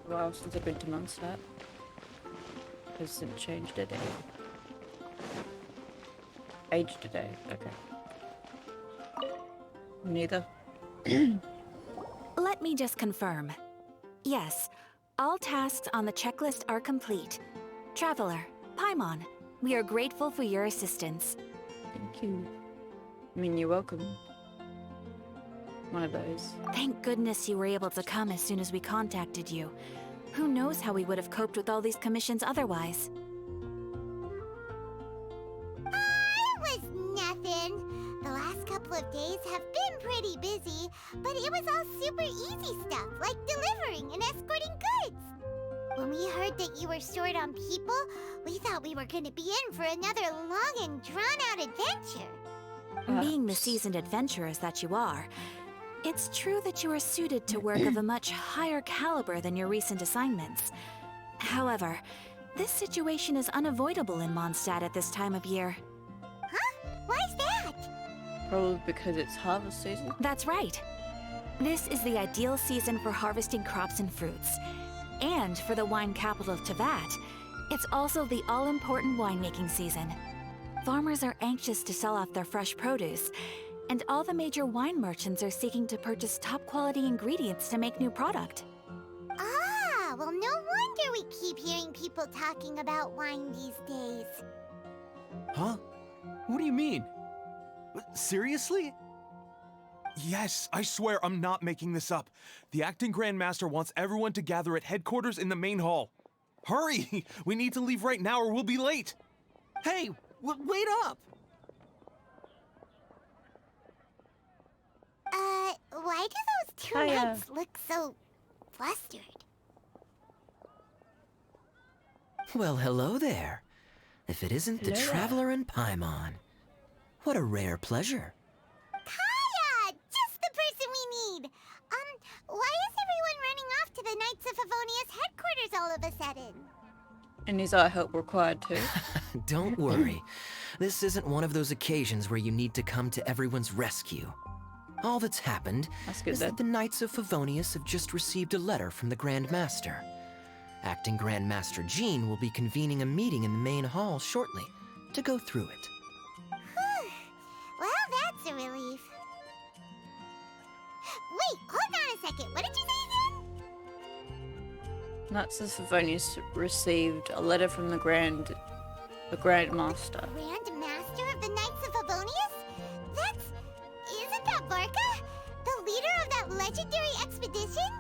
Wow, since I've been to Mondstadt. Hasn't changed a day. Aged a day, okay. Neither. Let me just confirm. Yes, all tasks on the checklist are complete. Traveler, Paimon, we are grateful for your assistance. Thank you. I mean, you're welcome. One of those. Thank goodness you were able to come as soon as we contacted you. Who knows how we would have coped with all these commissions otherwise? It was nothing. The last couple of days have been pretty busy, but it was all super easy stuff, like delivering and escorting goods. When we heard that you were short on people, we thought we were going to be in for another long and drawn-out adventure. Being the seasoned adventurers that you are, it's true that you are suited to work of a much higher caliber than your recent assignments. However, this situation is unavoidable in Mondstadt at this time of year. Huh? Why's that? Probably because it's harvest season. That's right. This is the ideal season for harvesting crops and fruits. And for the wine capital of Teyvat, it's also the all-important winemaking season. Farmers are anxious to sell off their fresh produce, and all the major wine merchants are seeking to purchase top-quality ingredients to make new product. Ah, well, no wonder we keep hearing people talking about wine these days. Huh? What do you mean? Seriously? Yes, I swear I'm not making this up. The acting Grand Master wants everyone to gather at headquarters in the main hall. Hurry! We need to leave right now or we'll be late. Hey, wait up! Why do those two nuts look so flustered? Well, hello there. If it isn't the Traveler and Paimon. What a rare pleasure. Kaya! Just the person we need! Why is everyone running off to the Knights of Favonius headquarters all of a sudden? And is our help required too? Don't worry. This isn't one of those occasions where you need to come to everyone's rescue. All that's happened is that the Knights of Favonius have just received a letter from the Grand Master. Acting Grand Master Jean will be convening a meeting in the main hall shortly to go through it. Well, that's a relief. Wait, hold on a second. What did you say again? Knights of Favonius received a letter from the Grand Master. Grand Master of the Knights of Favonius? Isn't that Varka? The leader of that legendary expedition?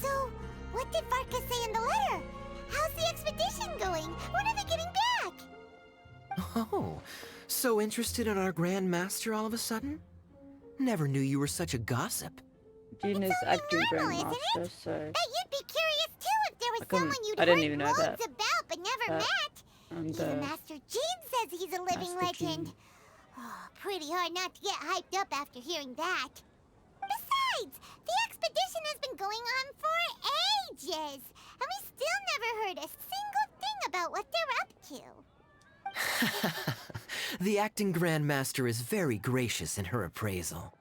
So, what did Varka say in the letter? How's the expedition going? When are they getting back? Oh, so interested in our Grand Master all of a sudden? Never knew you were such a gossip. Jean is acting Grand Master, so... That you'd be curious too if there was someone you'd I didn't heard even know loads that. about but never met. Even Master Jean says he's a living legend. Oh, pretty hard not to get hyped up after hearing that. Besides, the expedition has been going on for ages, and we still never heard a single thing about what they're up to. The acting Grand Master is very gracious in her appraisal.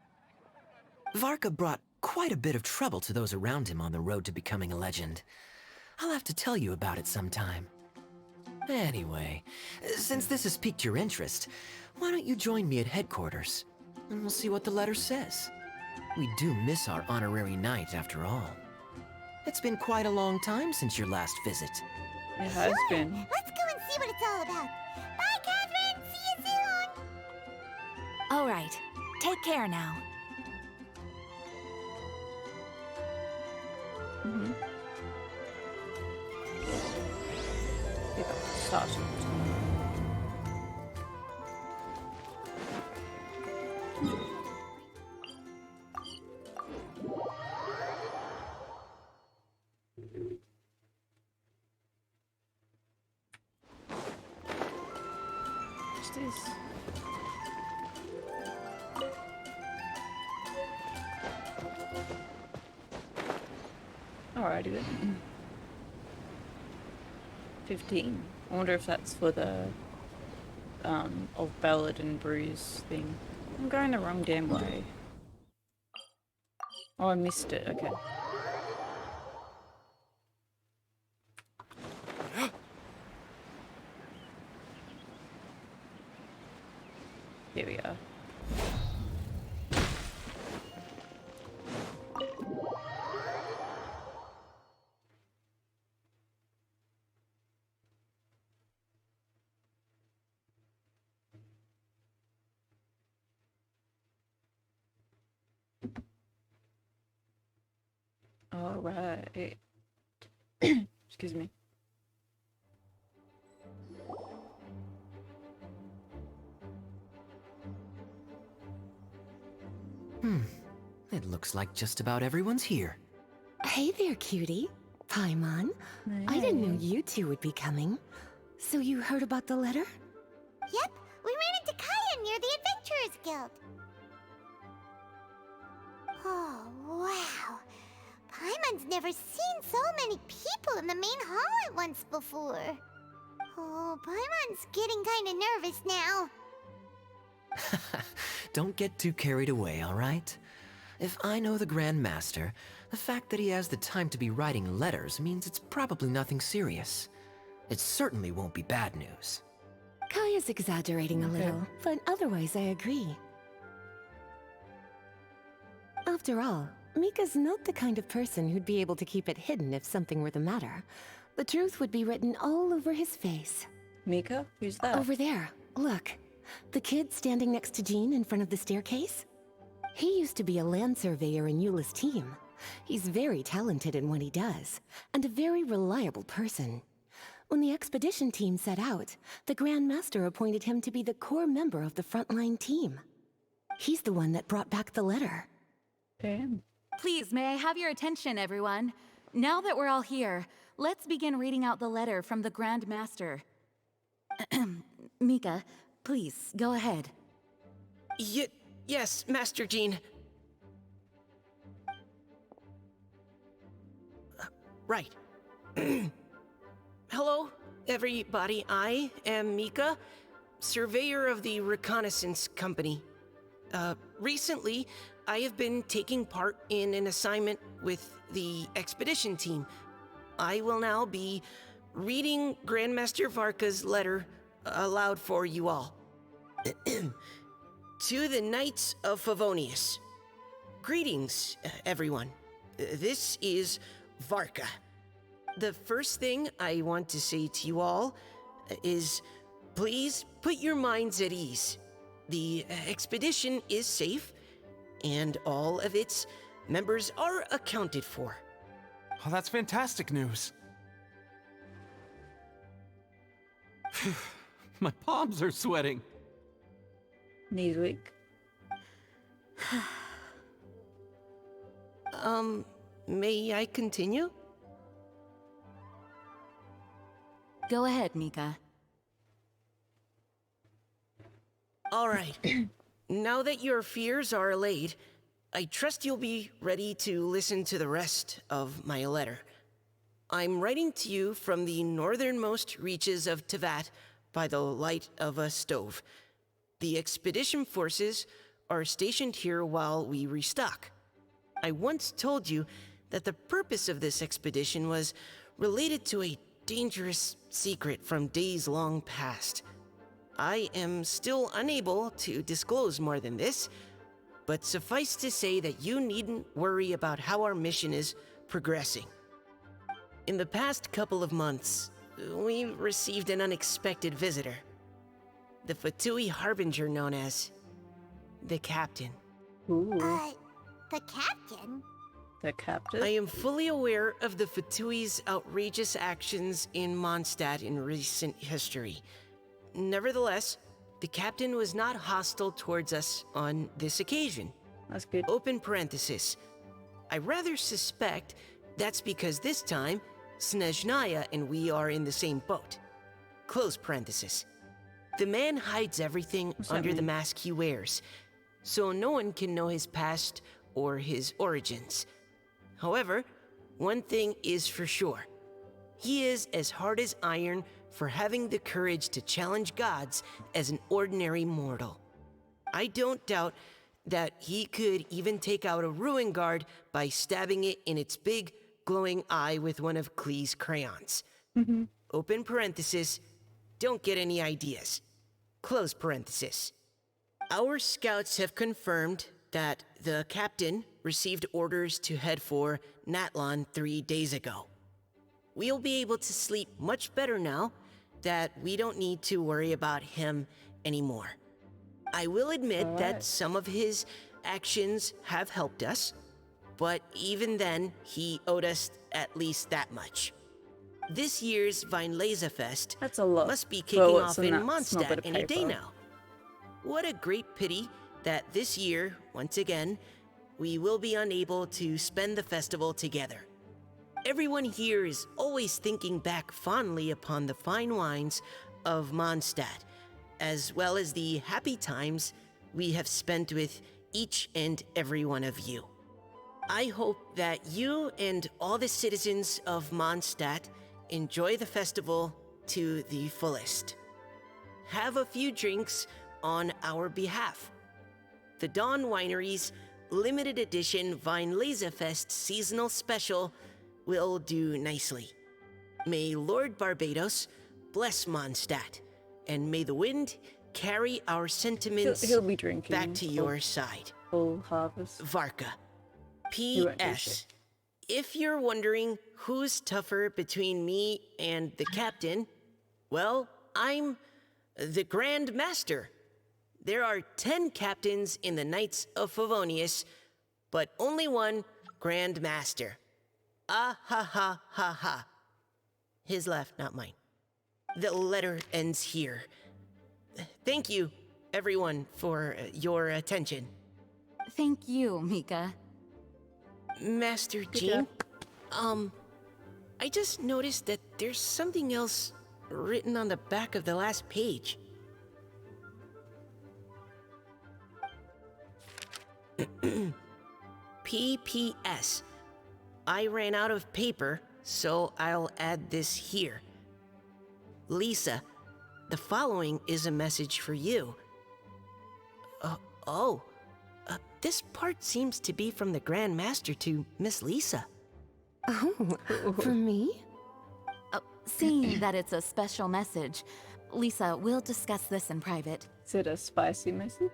Varka brought quite a bit of trouble to those around him on the road to becoming a legend. I'll have to tell you about it sometime. Anyway, since this has piqued your interest, why don't you join me at headquarters, and we'll see what the letter says. We do miss our honorary knight, after all. It's been quite a long time since your last visit. It has been. Let's go and see what it's all about. Bye, Catherine! See you soon! All right. Take care now. Pick up the stars. What's this? Alrighty then. 15. I wonder if that's for the of Ballad and Brews thing. I'm going the wrong damn way. Oh, I missed it. Okay. Here we are. All right. Excuse me. It looks like just about everyone's here. Hey there, cutie. Paimon. I didn't know you two would be coming. So you heard about the letter? Yep, we ran into Kaya near the Adventurers Guild. Oh, wow. Paimon's never seen so many people in the main hall at once before. Oh, Paimon's getting kind of nervous now. Don't get too carried away, all right? If I know the Grand Master, the fact that he has the time to be writing letters means it's probably nothing serious. It certainly won't be bad news. Kaya's exaggerating a little, but otherwise I agree. After all, Mika's not the kind of person who'd be able to keep it hidden if something were the matter. The truth would be written all over his face. Mika? Who's that? Over there, look. The kid standing next to Jean in front of the staircase? He used to be a land surveyor in Eula's team. He's very talented in what he does, and a very reliable person. When the expedition team set out, the Grand Master appointed him to be the core member of the frontline team. He's the one that brought back the letter. Damn. Please, may I have your attention, everyone? Now that we're all here, let's begin reading out the letter from the Grand Master. Mika, please, go ahead. Yes, Master Jean. Right. Hello, everybody. I am Mika, surveyor of the Reconnaissance Company. Recently, I have been taking part in an assignment with the expedition team. I will now be reading Grandmaster Varka's letter aloud for you all. To the Knights of Favonius. Greetings, everyone. This is Varka. The first thing I want to say to you all is please put your minds at ease. The expedition is safe, and all of its members are accounted for. Oh, that's fantastic news. My palms are sweating. Knees weak. May I continue? Go ahead, Mika. All right. Now that your fears are allayed, I trust you'll be ready to listen to the rest of my letter. I'm writing to you from the northernmost reaches of Tevat by the light of a stove. The expedition forces are stationed here while we restock. I once told you that the purpose of this expedition was related to a dangerous secret from days long past. I am still unable to disclose more than this, but suffice to say that you needn't worry about how our mission is progressing. In the past couple of months, we received an unexpected visitor. The Fatui Harbinger known as the Captain. Ooh. The captain? The captain? I am fully aware of the Fatui's outrageous actions in Mondstadt in recent history. Nevertheless, the Captain was not hostile towards us on this occasion. That's good. Open parenthesis. I rather suspect that's because this time, Snezhnaya and we are in the same boat. Close parenthesis. The man hides everything under the mask he wears, so no one can know his past or his origins. However, one thing is for sure. He is as hard as iron for having the courage to challenge gods as an ordinary mortal. I don't doubt that he could even take out a ruin guard by stabbing it in its big, glowing eye with one of Klee's crayons. Open parenthesis, don't get any ideas. Close parenthesis. Our scouts have confirmed that the captain received orders to head for Natlon 3 days ago. We'll be able to sleep much better now that we don't need to worry about him anymore. I will admit that some of his actions have helped us, but even then, he owed us at least that much. This year's Vineleza Fest That's a lot. must be kicking Well, off in Mondstadt of any day paper. now. What a great pity that this year, once again, we will be unable to spend the festival together. Everyone here is always thinking back fondly upon the fine wines of Mondstadt, as well as the happy times we have spent with each and every one of you. I hope that you and all the citizens of Mondstadt enjoy the festival to the fullest. Have a few drinks on our behalf. The Dawn Winery's limited edition Vineleza Fest seasonal special will do nicely. May Lord Barbados bless Mondstadt, and may the wind carry our sentiments He'll be drinking back to your side. full harvest. Varka. won't do P.S. shit. If you're wondering who's tougher between me and the captain, well, I'm the Grand Master. There are 10 captains in the Knights of Favonius, but only one Grand Master. Ah ha ha ha ha. His laugh, not mine. The letter ends here. Thank you, everyone, for your attention. Thank you, Mika. Master Jean, I just noticed that there's something else written on the back of the last page. P.P.S. I ran out of paper, so I'll add this here. Lisa, the following is a message for you. This part seems to be from the Grand Master to Miss Lisa. Oh, for me? Seeing that it's a special message, Lisa, we'll discuss this in private. Is it a spicy message?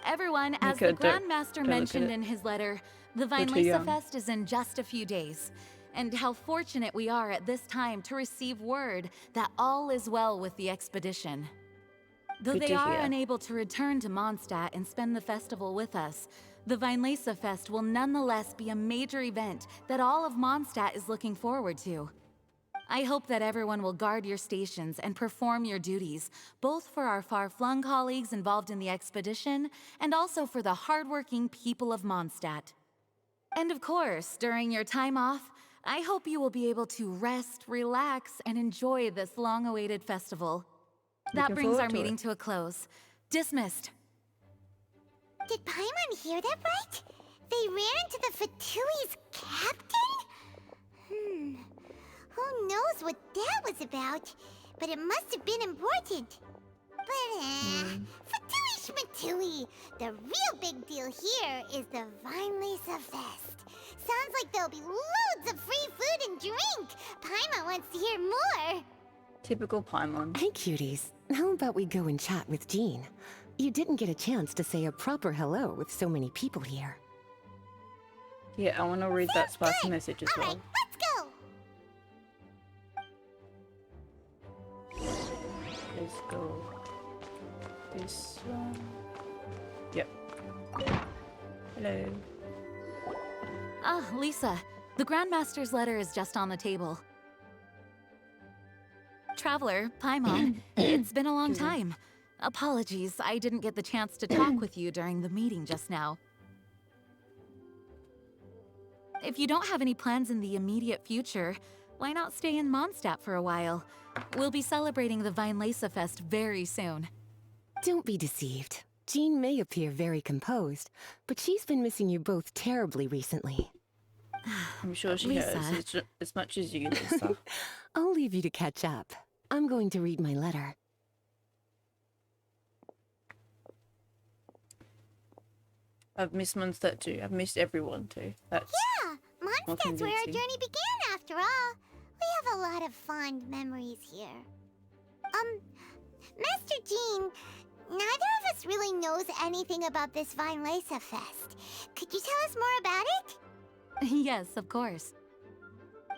Everyone, as Mika, the Grand Master don't look at mentioned it. in his letter, the You're too Vineleza young. Fest is in just a few days. And how fortunate we are at this time to receive word that all is well with the expedition. Though Good they to are hear. unable to return to Mondstadt and spend the festival with us, the Vineleza Fest will nonetheless be a major event that all of Mondstadt is looking forward to. I hope that everyone will guard your stations and perform your duties, both for our far-flung colleagues involved in the expedition and also for the hardworking people of Mondstadt. And of course, during your time off, I hope you will be able to rest, relax, and enjoy this long-awaited festival. That Looking brings forward our to meeting it. to a close. Dismissed. Did Paimon hear that right? They ran into the Fatui's captain? Who knows what that was about? But it must have been important. But, Fatui Schmatui! The real big deal here is the Vineleza Fest. Sounds like there'll be loads of free food and drink. Paimon wants to hear more. Typical Paimon. Hey, cuties. How about we go and chat with Jean? You didn't get a chance to say a proper hello with so many people here. Yeah, I want to read that spicy Good. message as All well. right, let's go. Let's go. This one. Yep. Hello. Ah, Lisa, the Grandmaster's letter is just on the table. Traveler, Paimon, it's been a long time. Apologies, I didn't get the chance to talk with you during the meeting just now. If you don't have any plans in the immediate future, why not stay in Mondstadt for a while? We'll be celebrating the Vineleza Fest very soon. Don't be deceived. Jean may appear very composed, but she's been missing you both terribly recently. I'm sure she Lisa. has as much as you, Lisa. I'll leave you to catch up. I'm going to read my letter. I've missed Mondstadt too. I've missed everyone too. That's Yeah, Mondstadt's where our convincing. journey began after all. We have a lot of fond memories here. Master Jean, neither of us really knows anything about this Vinelesa Fest. Could you tell us more about it? Yes, of course.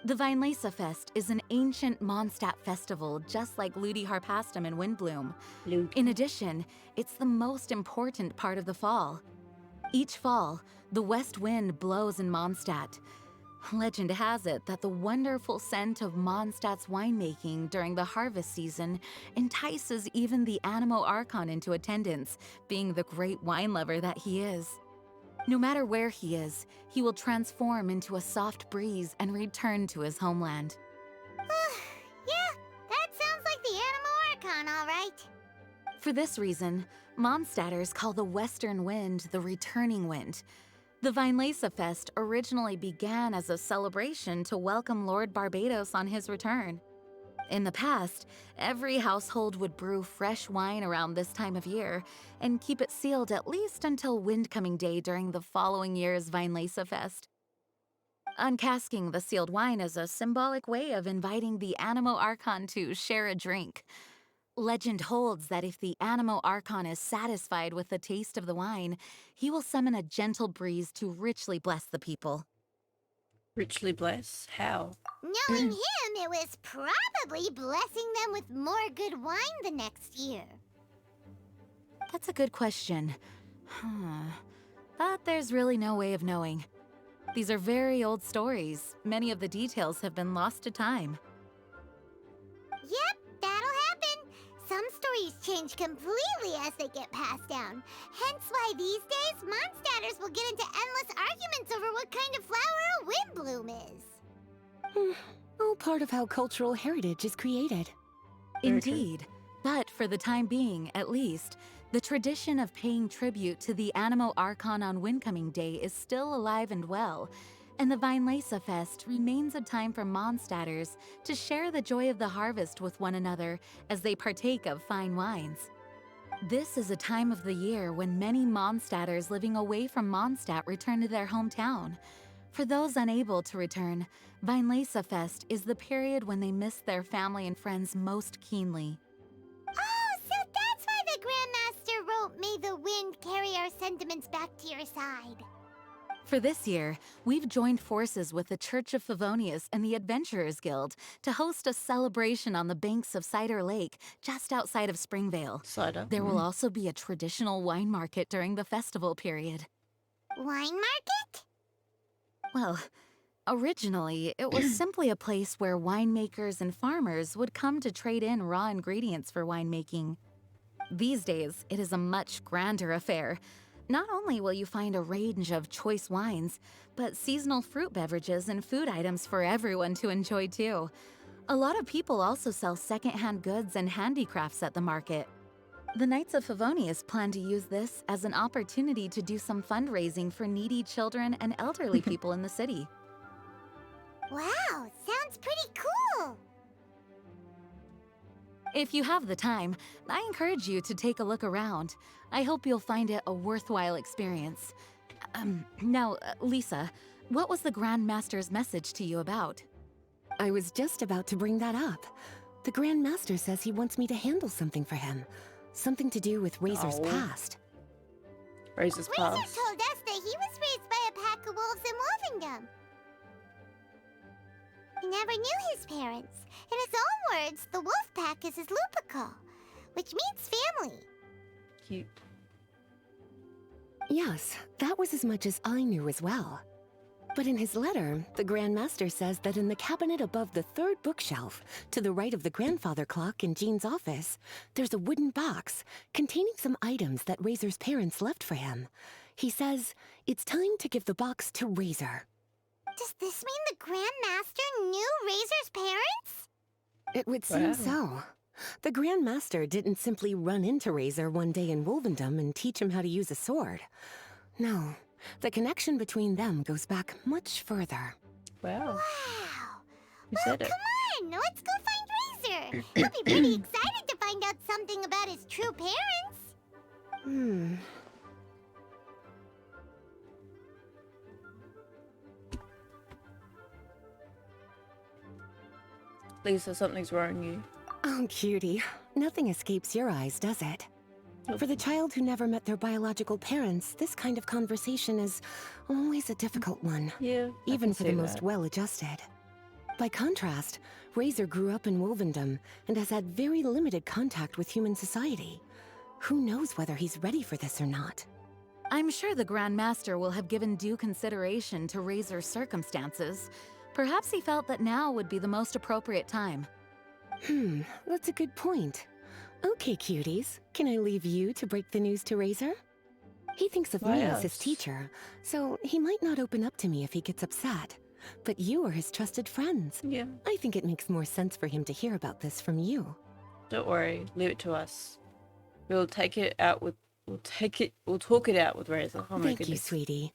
The Vinelesa Fest is an ancient Mondstadt festival just like Ludi Harpastum and Windbloom. In addition, it's the most important part of the fall. Each fall, the west wind blows in Mondstadt. Legend has it that the wonderful scent of Mondstadt's winemaking during the harvest season entices even the Animo Archon into attendance, being the great wine lover that he is. No matter where he is, he will transform into a soft breeze and return to his homeland. Yeah, that sounds like the Animo Archon, all right. For this reason, Mondstadters call the western wind the returning wind. The Vinelesa Fest originally began as a celebration to welcome Lord Barbados on his return. In the past, every household would brew fresh wine around this time of year and keep it sealed at least until Windcoming Day during the following year's Vinelesa Fest. Uncasking the sealed wine is a symbolic way of inviting the Animo Archon to share a drink. Legend holds that if the Animo Archon is satisfied with the taste of the wine, he will summon a gentle breeze to richly bless the people. Richly bless? How? Knowing him, it was probably blessing them with more good wine the next year. That's a good question. But there's really no way of knowing. These are very old stories. Many of the details have been lost to time. Yep, that'll happen. Some stories change completely as they get passed down. Hence why these days, Mondstadters will get into endless arguments over what kind of flower a windbloom is. All part of how cultural heritage is created. Indeed. But for the time being, at least, the tradition of paying tribute to the Animo Archon on Windcoming Day is still alive and well, and the Vinelesa Fest remains a time for Mondstadters to share the joy of the harvest with one another as they partake of fine wines. This is a time of the year when many Mondstadters living away from Mondstadt return to their hometown. For those unable to return, Vinelesa Fest is the period when they miss their family and friends most keenly. Oh, so that's why the Grandmaster wrote, "May the wind carry our sentiments back to your side." For this year, we've joined forces with the Church of Favonius and the Adventurers Guild to host a celebration on the banks of Cider Lake, just outside of Springvale. Cider. There will also be a traditional wine market during the festival period. Wine market? Well, originally, it was simply a place where winemakers and farmers would come to trade in raw ingredients for winemaking. These days, it is a much grander affair. Not only will you find a range of choice wines, but seasonal fruit beverages and food items for everyone to enjoy too. A lot of people also sell secondhand goods and handicrafts at the market. The Knights of Favonius plan to use this as an opportunity to do some fundraising for needy children and elderly people in the city. Wow, sounds pretty cool. If you have the time, I encourage you to take a look around. I hope you'll find it a worthwhile experience. Now, Lisa, what was the Grand Master's message to you about? I was just about to bring that up. The Grand Master says he wants me to handle something for him. Something to do with Razor's Oh. past. Razor's Razor past. told us that he was raised by a pack of wolves in Wolvendom. He never knew his parents. In his own words, the wolf pack is his lupical, which means family. Cute. Yes, that was as much as I knew as well. But in his letter, the Grand Master says that in the cabinet above the third bookshelf, to the right of the grandfather clock in Jean's office, there's a wooden box containing some items that Razor's parents left for him. He says it's time to give the box to Razor. Does this mean the Grand Master knew Razor's parents? It would seem Wow. so. The Grand Master didn't simply run into Razor one day in Wolvendom and teach him how to use a sword. No, the connection between them goes back much further. Wow. Wow. Who Well, said it? come on, let's go find Razor. He'll be pretty excited to find out something about his true parents. Lisa, something's worrying you. Oh, cutie. Nothing escapes your eyes, does it? For the child who never met their biological parents, this kind of conversation is always a difficult one. Yeah. I Even can for the see most that. well-adjusted. By contrast, Razor grew up in Wolvendom and has had very limited contact with human society. Who knows whether he's ready for this or not? I'm sure the Grand Master will have given due consideration to Razor's circumstances. Perhaps he felt that now would be the most appropriate time. That's a good point. Okay, cuties, can I leave you to break the news to Razor? He thinks of Why me as his else? teacher, so he might not open up to me if he gets upset. But you are his trusted friends. Yeah. I think it makes more sense for him to hear about this from you. Don't worry. Leave it to us. We'll take it out with. We'll talk it out with Razor. Oh my Thank goodness. you, sweetie.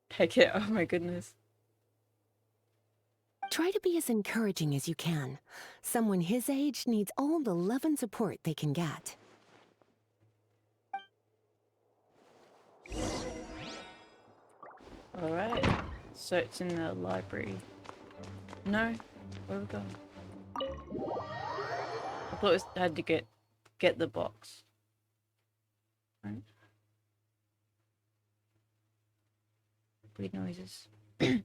Take it. Oh my goodness. Try to be as encouraging as you can. Someone his age needs all the love and support they can get. Alright. So it's in the library. No? Where are we going? I thought I had to get the box. Right. Weird noises. Razor's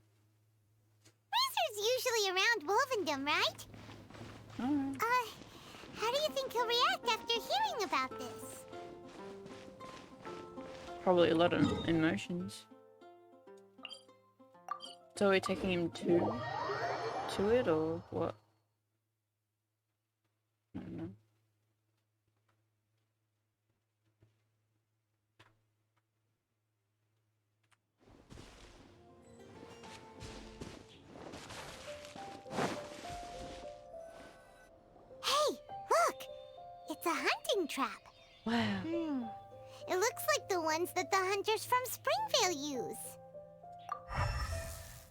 usually around Wolvendom, right? Alright. How do you think he'll react after hearing about this? Probably a lot of emotions. So we're taking him to it or what? I don't know. Hey, look! It's a hunting trap. Wow. It looks like the ones that the hunters from Springvale use.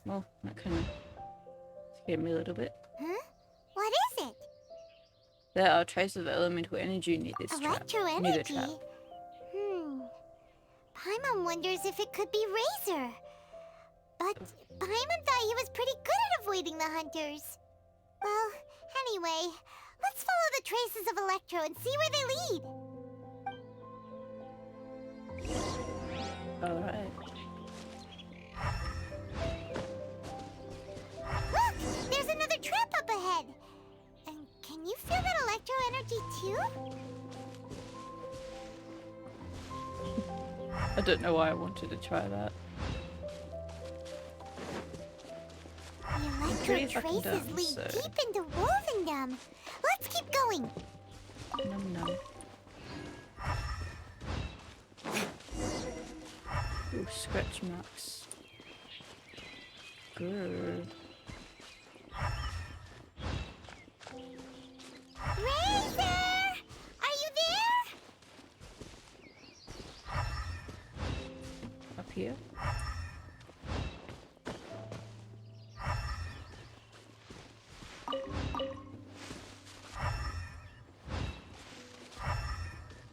Well, that kind of scared me a little bit. Huh? What is it? There are traces of elemental energy near this trap. Near the Electro-energy? trap. Paimon wonders if it could be Razor. But Paimon thought he was pretty good at avoiding the hunters. Well, anyway, let's follow the traces of Electro and see where they lead. Alright. Look! There's another trap up ahead! And can you feel that electro-energy too? I don't know why I wanted to try that. The electro pretty fucking traces dumb, lead so- deep into Wolvendom. Let's keep going. Num num. Ooh, scratch marks. Good. Razor! Are you there? Up here?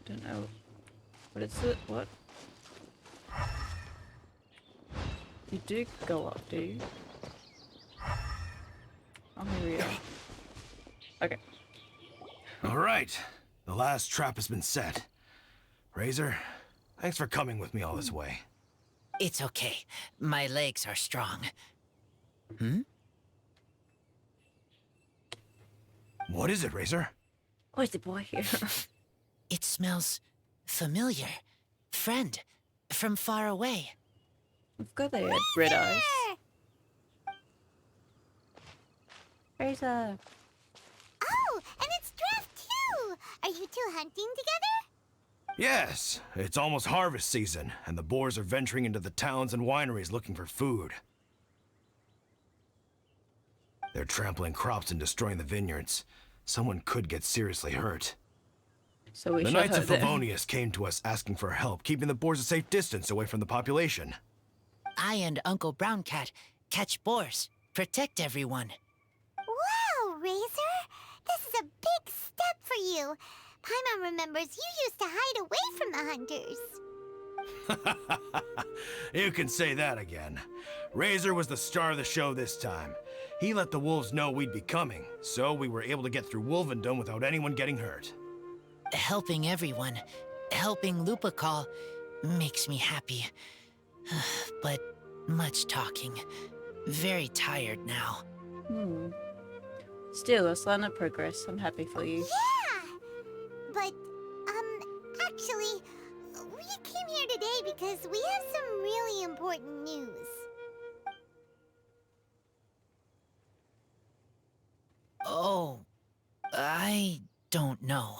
Don't know. What is it? What? You do go up, do you? Oh, here we are. Okay. All right. The last trap has been set. Razor, thanks for coming with me all this way. It's okay. My legs are strong. What is it, Razor? Where's the boy here? It smells familiar. Friend, from far away. I've got they had red eyes. Razor. Oh, and it's Draft too! Are you two hunting together? Yes, it's almost harvest season, and the boars are venturing into the towns and wineries looking for food. They're trampling crops and destroying the vineyards. Someone could get seriously hurt. So we The should Knights hope of that- Favonius came to us asking for help, keeping the boars a safe distance away from the population. I and Uncle Brown Cat catch boars, protect everyone. Wow, Razor! This is a big step for you. Paimon remembers you used to hide away from the hunters. You can say that again. Razor was the star of the show this time. He let the wolves know we'd be coming, so we were able to get through Wolvendom without anyone getting hurt. Helping everyone, helping Lupa call makes me happy. But much talking. Very tired now. Hmm. Still, a sign of progress. I'm happy for you. Yeah! But, actually, we came here today because we have some really important news. Oh, I don't know.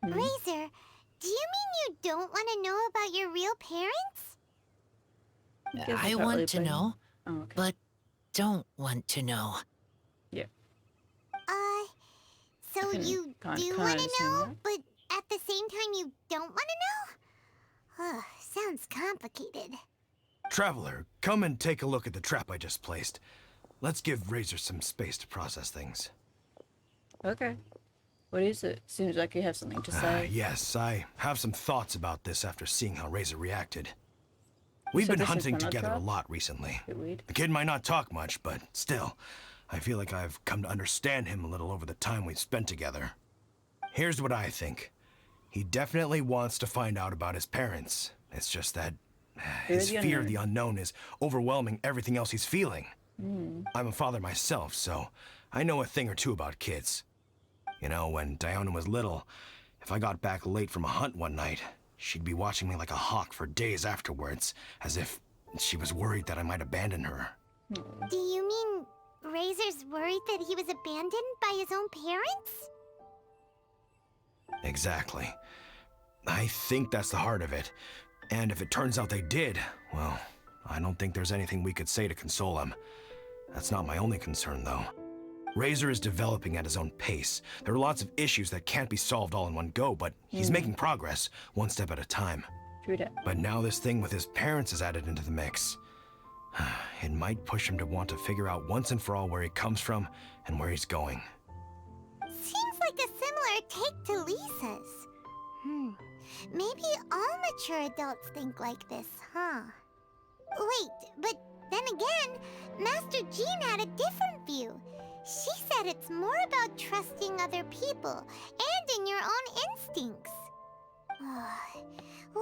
Razor, do you mean you don't want to know about your real parents? guess you I can't want really to blame know, him. Oh, okay. but don't want to know. Yeah. So can you can't- do can't want to understand know, that. but at the same time you don't want to know? Ugh, sounds complicated. Traveler, come and take a look at the trap I just placed. Let's give Razor some space to process things. Okay. What is it? Seems like you have something to say. Yes, I have some thoughts about this after seeing how Razor reacted. We've said been this is hunting one of together a trap? lot recently. Bit weird. The kid might not talk much, but still, I feel like I've come to understand him a little over the time we've spent together. Here's what I think. He definitely wants to find out about his parents. It's just that his the fear of unknown. the unknown is overwhelming everything else he's feeling. I'm a father myself, so I know a thing or two about kids. You know, when Diona was little, if I got back late from a hunt one night, she'd be watching me like a hawk for days afterwards, as if she was worried that I might abandon her. Do you mean Razor's worried that he was abandoned by his own parents? Exactly. I think that's the heart of it. And if it turns out they did, well, I don't think there's anything we could say to console him. That's not my only concern, though. Razor is developing at his own pace. There are lots of issues that can't be solved all in one go, but he's making progress, one step at a time. True that. But now this thing with his parents is added into the mix. It might push him to want to figure out once and for all where he comes from and where he's going. Seems like a similar take to Lisa's. Maybe all mature adults think like this, huh? Wait, but then again, Master Jean had a different view. She said it's more about trusting other people and in your own instincts. What do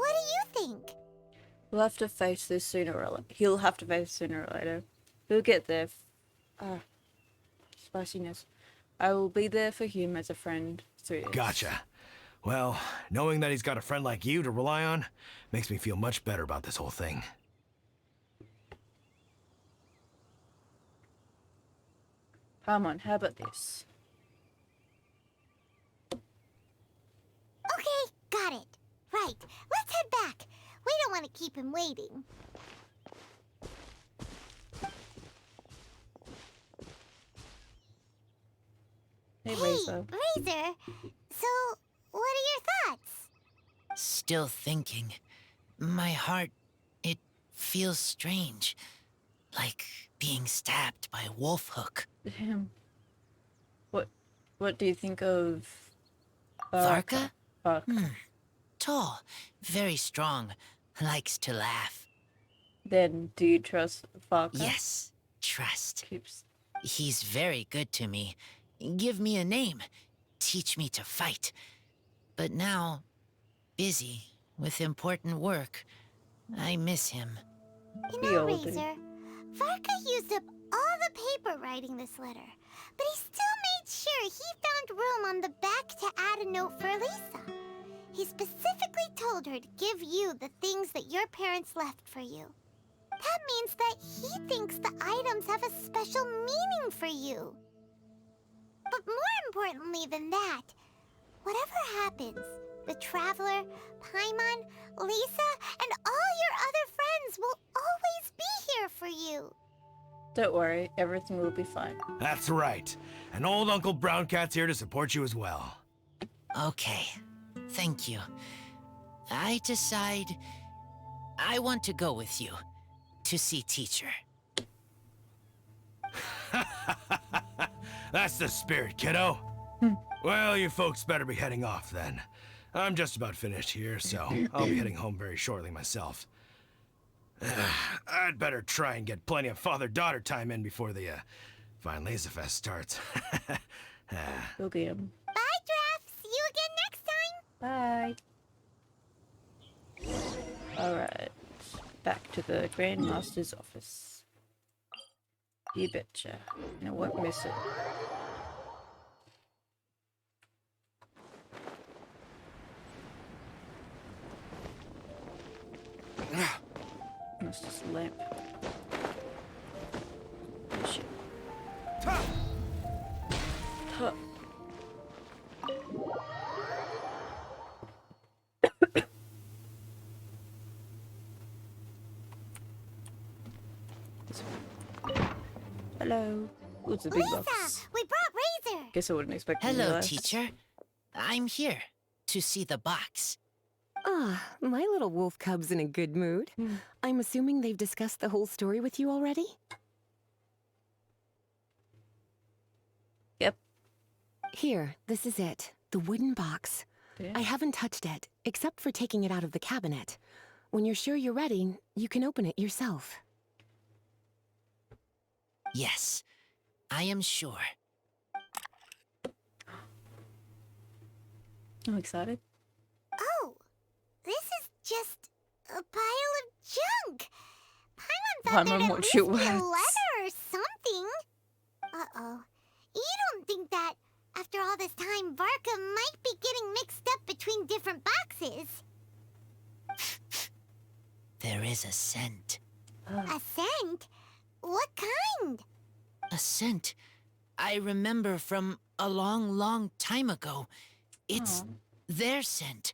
you think? We'll have to face this sooner or later. He'll have to face sooner or later. We'll get there. Spiciness. I will be there for him as a friend through this. Gotcha. Well, knowing that he's got a friend like you to rely on makes me feel much better about this whole thing. Come on, how about this? Okay, got it. Right, let's head back. We don't want to keep him waiting. Hey, Hey, Razor. Razor. So, what are your thoughts? Still thinking. My heart, it feels strange. Like being stabbed by a wolf hook. Damn. What do you think of Varka? Varka? Tall, very strong, likes to laugh. Then do you trust Varka? Yes, trust. Keeps. He's very good to me. Give me a name. Teach me to fight. But now, busy with important work. I miss him. You We know, all do. Razor, Varka used up all the paper writing this letter, but he still made sure he found room on the back to add a note for Lisa. He specifically told her to give you the things that your parents left for you. That means that he thinks the items have a special meaning for you. But more importantly than that, whatever happens, the Traveler, Paimon, Lisa, and all your other friends will always be here for you. Don't worry, everything will be fine. That's right. And old Uncle Brown Cat's here to support you as well. Okay, thank you. I decide I want to go with you to see teacher. That's the spirit, kiddo. Well, you folks better be heading off then. I'm just about finished here, so I'll be heading home very shortly myself. I'd better try and get plenty of father-daughter time in before the Vine Laser Fest starts. We'll get him. Bye, Draf. See you again next time. Bye. Alright. Back to the Grandmaster's office. You betcha. And I won't miss it. That's just a lamp. Oh, shit. Huh. This one. Hello. Oh, it's a big Lisa, box. we brought Razor. Guess I wouldn't expect you to Hello, realize. teacher. I'm here to see the box. Ah, my little wolf cub's in a good mood. I'm assuming they've discussed the whole story with you already? Yep. Here, this is it. The wooden box. Yeah. I haven't touched it, except for taking it out of the cabinet. When you're sure you're ready, you can open it yourself. Yes, I am sure. I'm excited. Oh, this is just a pile of junk. Paimon thought Paimon, there'd at what least she be a wants. letter or something. Uh-oh. You don't think that, after all this time, Varka might be getting mixed up between different boxes? There is a scent. A scent? What kind? A scent I remember from a long, long time ago. It's their scent.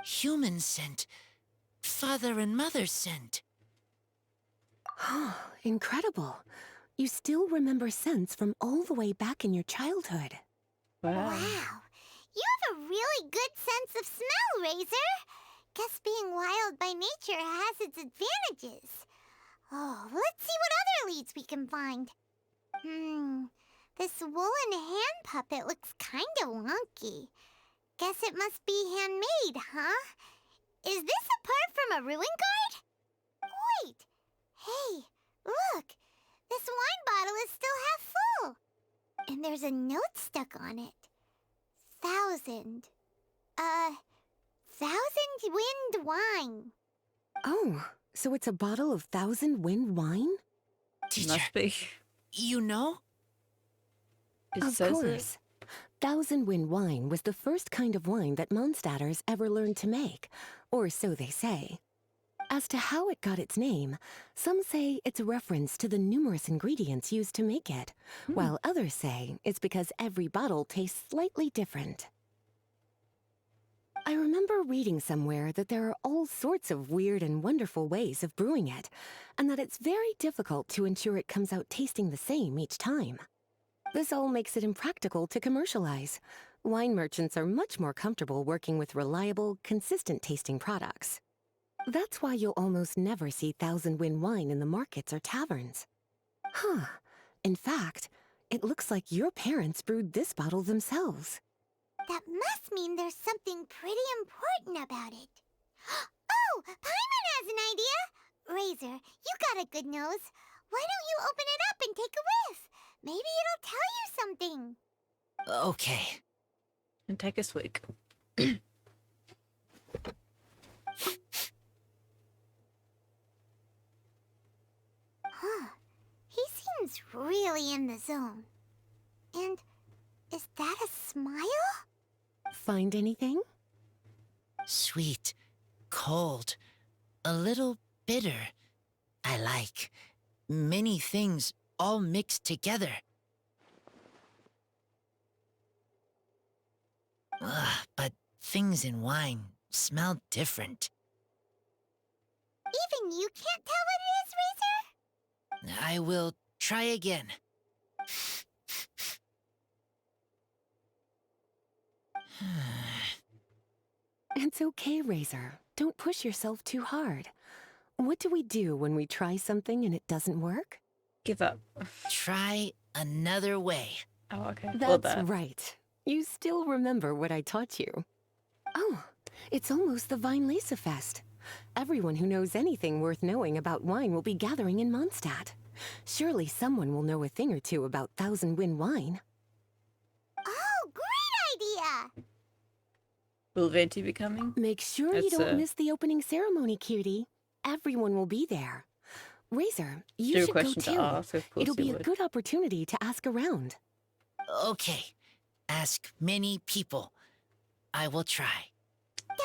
Human scent. Father and mother scent. Incredible. You still remember scents from all the way back in your childhood. Wow. Wow. You have a really good sense of smell, Razor. Guess being wild by nature has its advantages. Oh, let's see what other leads we can find. This woolen hand puppet looks kind of wonky. Guess it must be handmade, huh? Is this a part from a ruin guard? Wait! Hey, look! This wine bottle is still half full. And there's a note stuck on it. 1,000. 1,000 wind wine. Oh, so it's a bottle of 1,000 wind wine? Teacher, Must be. you know? It Of says course. 1,000 wind wine was the first kind of wine that Mondstadters ever learned to make, or so they say. As to how it got its name, some say it's a reference to the numerous ingredients used to make it, while others say it's because every bottle tastes slightly different. I remember reading somewhere that there are all sorts of weird and wonderful ways of brewing it, and that it's very difficult to ensure it comes out tasting the same each time. This all makes it impractical to commercialize. Wine merchants are much more comfortable working with reliable, consistent-tasting products. That's why you'll almost never see 1,000 wind wine in the markets or taverns. Huh. In fact, it looks like your parents brewed this bottle themselves. That must mean there's something pretty important about it. Oh, Paimon has an idea! Razor, you got a good nose. Why don't you open it up and take a whiff? Maybe it'll tell you something. Okay. And take a swig. Huh. He seems really in the zone. And is that a smile? Find anything? Sweet, cold, a little bitter. I like many things all mixed together. But things in wine smell different. Even you can't tell what it is, Razor? I will try again. It's okay, Razor. Don't push yourself too hard. What do we do when we try something and it doesn't work? Give up. Try another way. Oh, okay. Well, That's that. right. You still remember what I taught you. Oh, it's almost the Weinlese Fest. Everyone who knows anything worth knowing about wine will be gathering in Mondstadt. Surely someone will know a thing or two about 1,000 wind wine. Oh, great idea! Will Venti be coming? Make sure you That's, don't miss the opening ceremony, cutie. Everyone will be there. Razor, you Still a should go question to too. ask, of course It'll be you a would. good opportunity to ask around. Okay. Ask many people. I will try.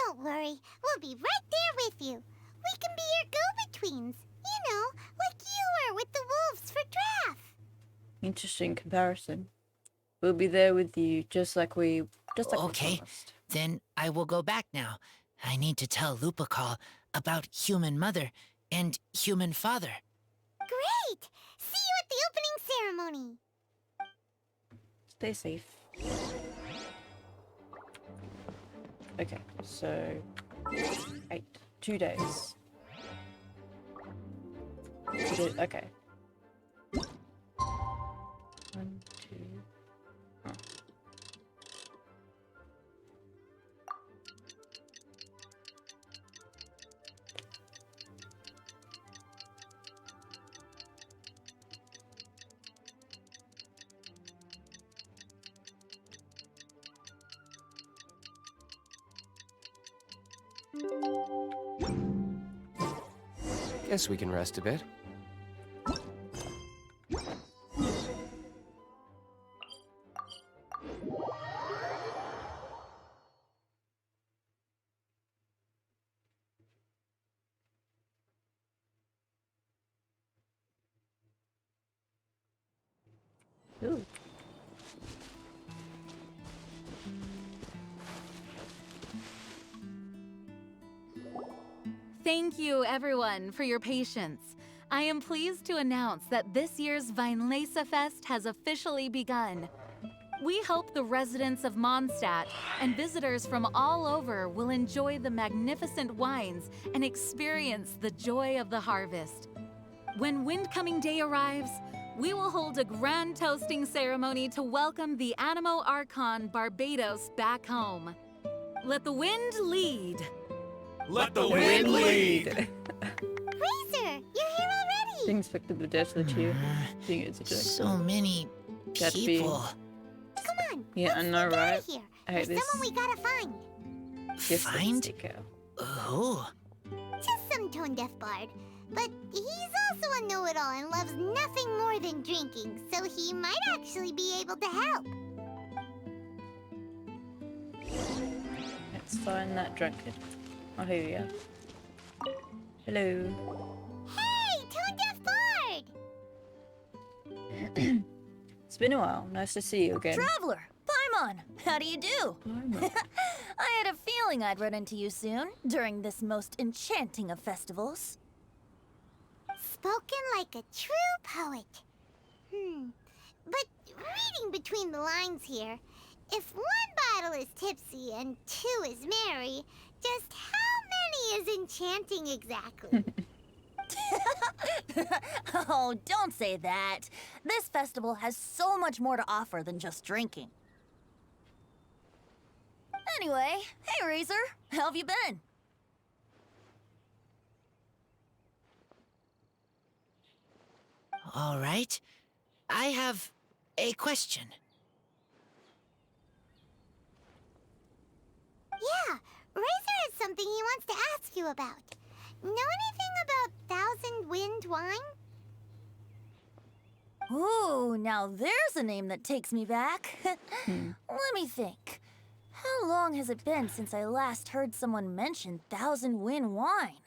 Don't worry, we'll be right there with you. We can be your go-betweens. You know, like you were with the wolves for Draft. Interesting comparison. We'll be there with you, just like we Okay, promised. then I will go back now. I need to tell Lupical about human mother and human father. Great! See you at the opening ceremony. Stay safe. Okay, so 2 days. 2 days. Okay. 1, 2. Oh. Guess we can rest a bit. Ooh. Thank you, everyone, for your patience. I am pleased to announce that this year's Weinlese Fest has officially begun. We hope the residents of Mondstadt and visitors from all over will enjoy the magnificent wines and experience the joy of the harvest. When Windcoming Day arrives, we will hold a grand toasting ceremony to welcome the Animo Archon Barbados back home. Let the wind lead. Let the wind lead! Razor, you're here already. Didn't expect them to dash the cheer. Seeing it's a joke. So many That'd be- people. Come on. Yeah, I let's know, sneak out right? of here. I hate There's this. someone we gotta find. Yes, Find? stick out. Oh, Just some tone-deaf bard. But he's also a know-it-all and loves nothing more than drinking, so he might actually be able to help. Let's find that drunkard. Oh, here we are. Hello. Hey, tone-deaf bard! It's been a while. Nice to see you again. Traveler, Paimon, how do you do? Paimon. I had a feeling I'd run into you soon, during this most enchanting of festivals. Spoken like a true poet. But reading between the lines here, if one bottle is tipsy and 2 is merry, just how many is enchanting exactly? Oh, don't say that. This festival has so much more to offer than just drinking. Anyway, hey Razor, how have you been? all right. I have a question. Yeah, Razor has something he wants to ask you about. Know anything about Thousand Wind wine? Ooh, now there's a name that takes me back. Let me think. How long has it been since I last heard someone mention Thousand Wind wine?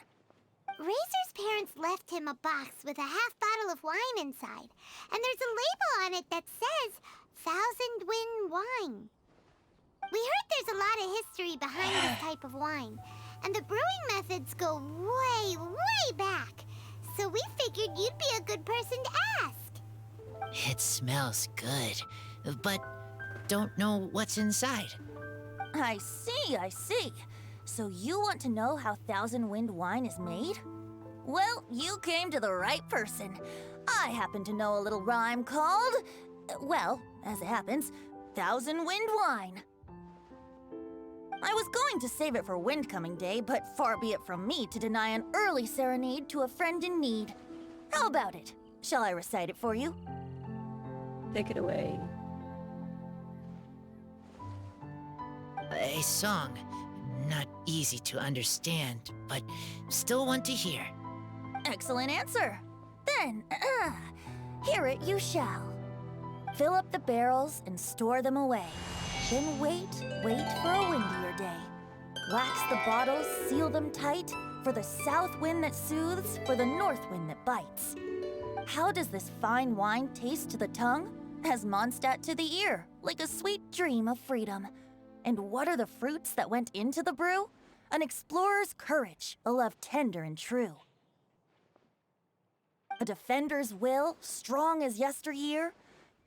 Razor's parents left him a box with a half bottle of wine inside, and there's a label on it that says Thousand Wind wine. We heard there's a lot of history behind this type of wine, and the brewing methods go way, way back. So we figured you'd be a good person to ask. It smells good, but don't know what's inside. I see. So you want to know how Thousand Wind wine is made? Well, you came to the right person. I happen to know a little rhyme called, well, as it happens, Thousand Wind wine. I was going to save it for Windcoming Day, but far be it from me to deny an early serenade to a friend in need. How about it? Shall I recite it for you? Take it away. A song. not easy to understand, but still want to hear. Excellent answer. Then, hear it you shall. Fill up the barrels and store them away. Then wait for a windier day. Wax the bottles, seal them tight, for the south wind that soothes, for the north wind that bites. How does this fine wine taste to the tongue? As Mondstadt to the ear, like a sweet dream of freedom. And what are the fruits that went into the brew? An explorer's courage, a love tender and true. A defender's will, strong as yesteryear,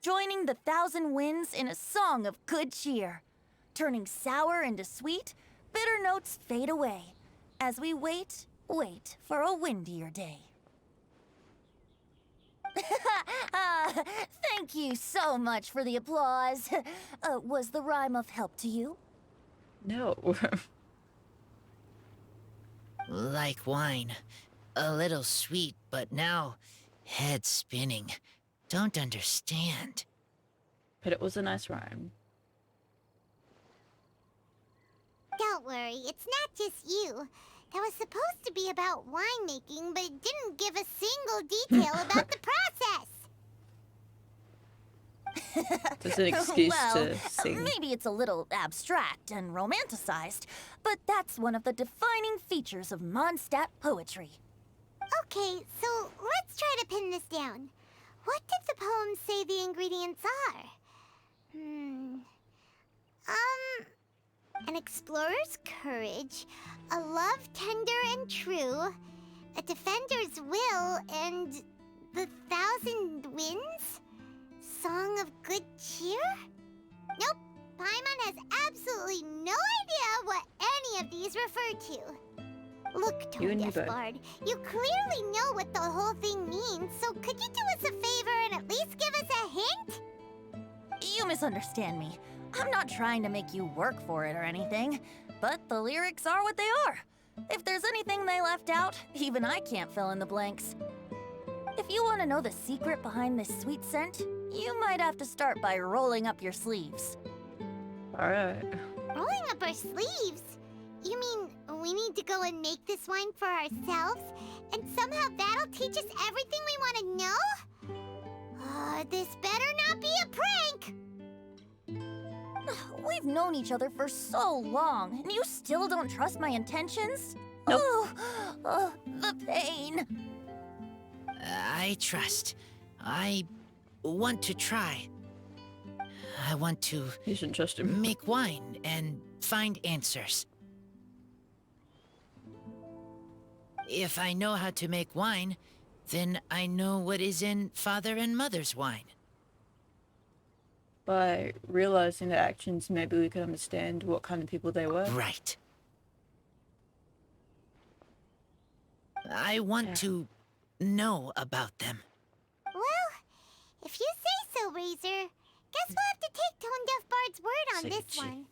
joining the thousand winds in a song of good cheer. Turning sour into sweet, bitter notes fade away, as we wait for a windier day. Thank you so much for the applause. Was the rhyme of help to you? No. Like wine. A little sweet, but now head spinning. Don't understand. But it was a nice rhyme. Don't worry, it's not just you. That was supposed to be about winemaking, but it didn't give a single detail about the process. There's an excuse Well, to sing. maybe it's a little abstract and romanticized, but that's one of the defining features of Mondstadt poetry. Okay, so let's try to pin this down. What did the poem say the ingredients are? An explorer's courage, a love tender and true, a defender's will, and the thousand winds? Song of good cheer? Nope, Paimon has absolutely no idea what any of these refer to. Look, You and Tone me Deaf both. Bard, you clearly know what the whole thing means, so could you do us a favor and at least give us a hint? You misunderstand me. I'm not trying to make you work for it or anything, but the lyrics are what they are. If there's anything they left out, even I can't fill in the blanks. If you want to know the secret behind this sweet scent, you might have to start by rolling up your sleeves. Alright. Rolling up our sleeves? You mean we need to go and make this wine for ourselves? And somehow that'll teach us everything we want to know? This better not be a prank! We've known each other for so long, and you still don't trust my intentions? Nope. Oh, the pain. I trust. I want to try. I want to You shouldn't trust him. make wine and find answers. If I know how to make wine, then I know what is in Father and Mother's wine. By realizing their actions, maybe we can understand what kind of people they were. Right. I want to know about them. Well, if you say so, Razor, guess we'll have to take Tone Deaf Bard's word on Say this it, one.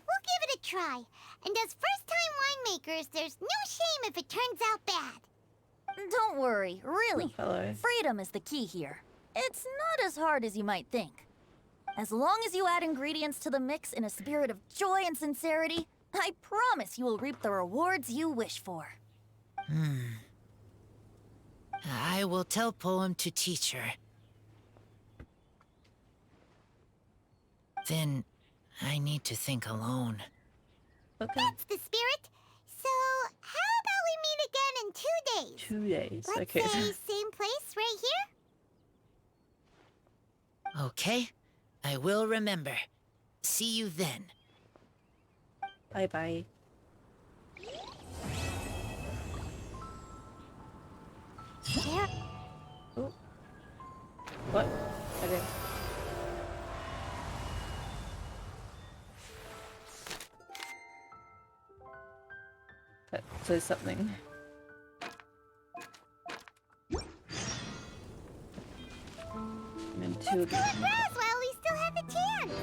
We'll give it a try. And as first-time winemakers, there's no shame if it turns out bad. Don't worry, really. Oh, hello. Freedom is the key here. It's not as hard as you might think. As long as you add ingredients to the mix in a spirit of joy and sincerity, I promise you will reap the rewards you wish for. I will tell Poem to teacher. Then I need to think alone. Okay. That's the spirit. So, how about we meet again in 2 days? 2 days. Let's Okay. say same place, right here? Okay, I will remember. See you then. Bye bye. There. Oh. What? Okay. That says something. I'm in two Let's go at Brews while we still have the chance.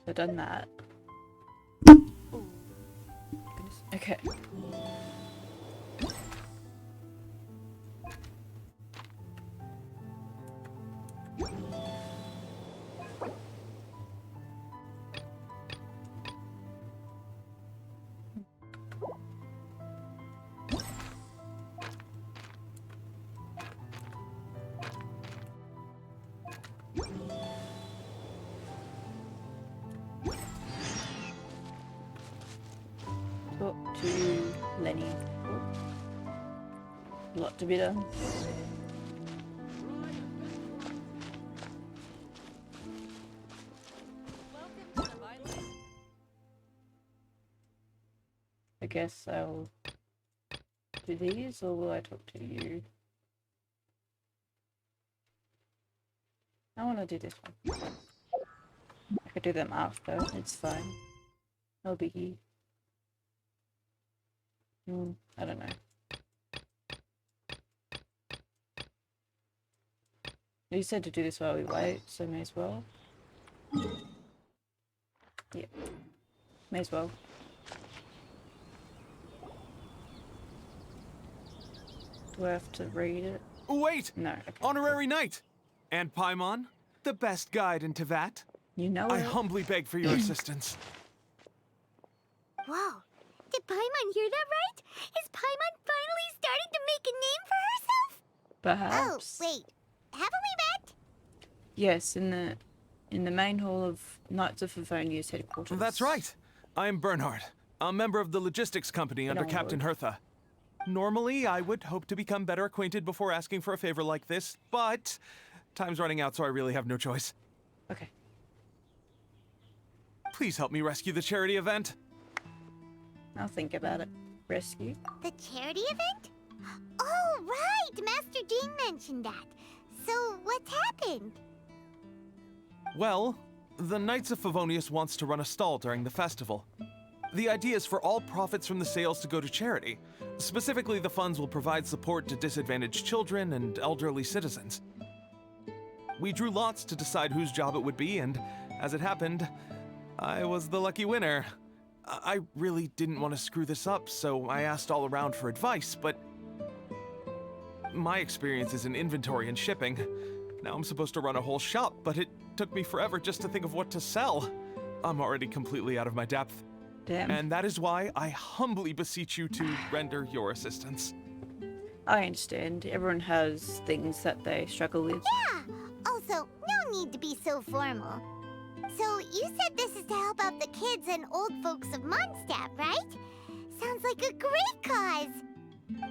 I've done that. Goodness. Okay. to you, Lenny. Lot to be done. I guess I'll do these, or will I talk to you? I want to do this one. I could do them after, it's fine. No biggie. I don't know. You said to do this while we wait, so may as well. Yeah, may as well. Do I have to read it? Wait! No, okay. Honorary Knight! And Paimon, the best guide in Tevat. You know I it. humbly beg for your assistance. Whoa. Did Paimon hear that right? Is Paimon finally starting to make a name for herself? Perhaps. Oh, wait. Haven't we met? Yes, in the main hall of Knights of Favonia's headquarters. That's right. I'm Bernhard, a member of the logistics company under Captain Hertha. Normally, I would hope to become better acquainted before asking for a favor like this, but time's running out, so I really have no choice. Okay. Please help me rescue the charity event. I'll think about it. Rescue? The charity event? Oh, right! Master Jean mentioned that. So, what's happened? Well, the Knights of Favonius wants to run a stall during the festival. The idea is for all profits from the sales to go to charity. Specifically, the funds will provide support to disadvantaged children and elderly citizens. We drew lots to decide whose job it would be, and as it happened, I was the lucky winner. I really didn't want to screw this up, so I asked all around for advice, but my experience is in inventory and shipping. Now I'm supposed to run a whole shop, but it took me forever just to think of what to sell. I'm already completely out of my depth. Damn. And that is why I humbly beseech you to render your assistance. I understand. Everyone has things that they struggle with. Yeah! Also, no need to be so formal. So, you said this is to help out the kids and old folks of Mondstadt, right? Sounds like a great cause!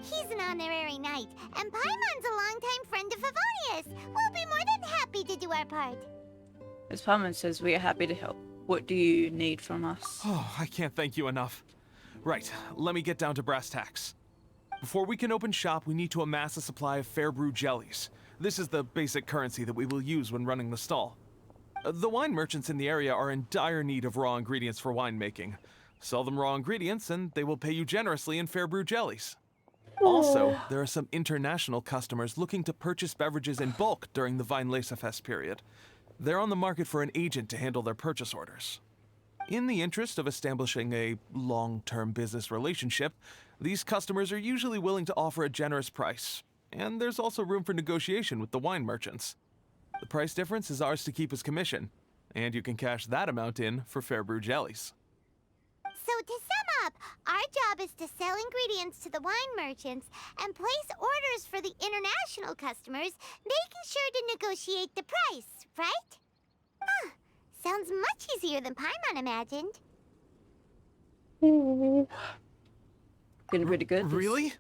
He's an honorary knight, and Paimon's a longtime friend of Favonius. We'll be more than happy to do our part. As Paimon says, we are happy to help. What do you need from us? Oh, I can't thank you enough. Right, let me get down to brass tacks. Before we can open shop, we need to amass a supply of fair brew jellies. This is the basic currency that we will use when running the stall. The wine merchants in the area are in dire need of raw ingredients for winemaking. Sell them raw ingredients and they will pay you generously in fair brew jellies. Also, there are some international customers looking to purchase beverages in bulk during the Weinlesefest period. They're on the market for an agent to handle their purchase orders. In the interest of establishing a long-term business relationship, these customers are usually willing to offer a generous price, and there's also room for negotiation with the wine merchants. The price difference is ours to keep as commission, and you can cash that amount in for fair brew jellies. So to sum up, our job is to sell ingredients to the wine merchants and place orders for the international customers, making sure to negotiate the price, right? Huh. Sounds much easier than Paimon imagined. Getting pretty good. Really?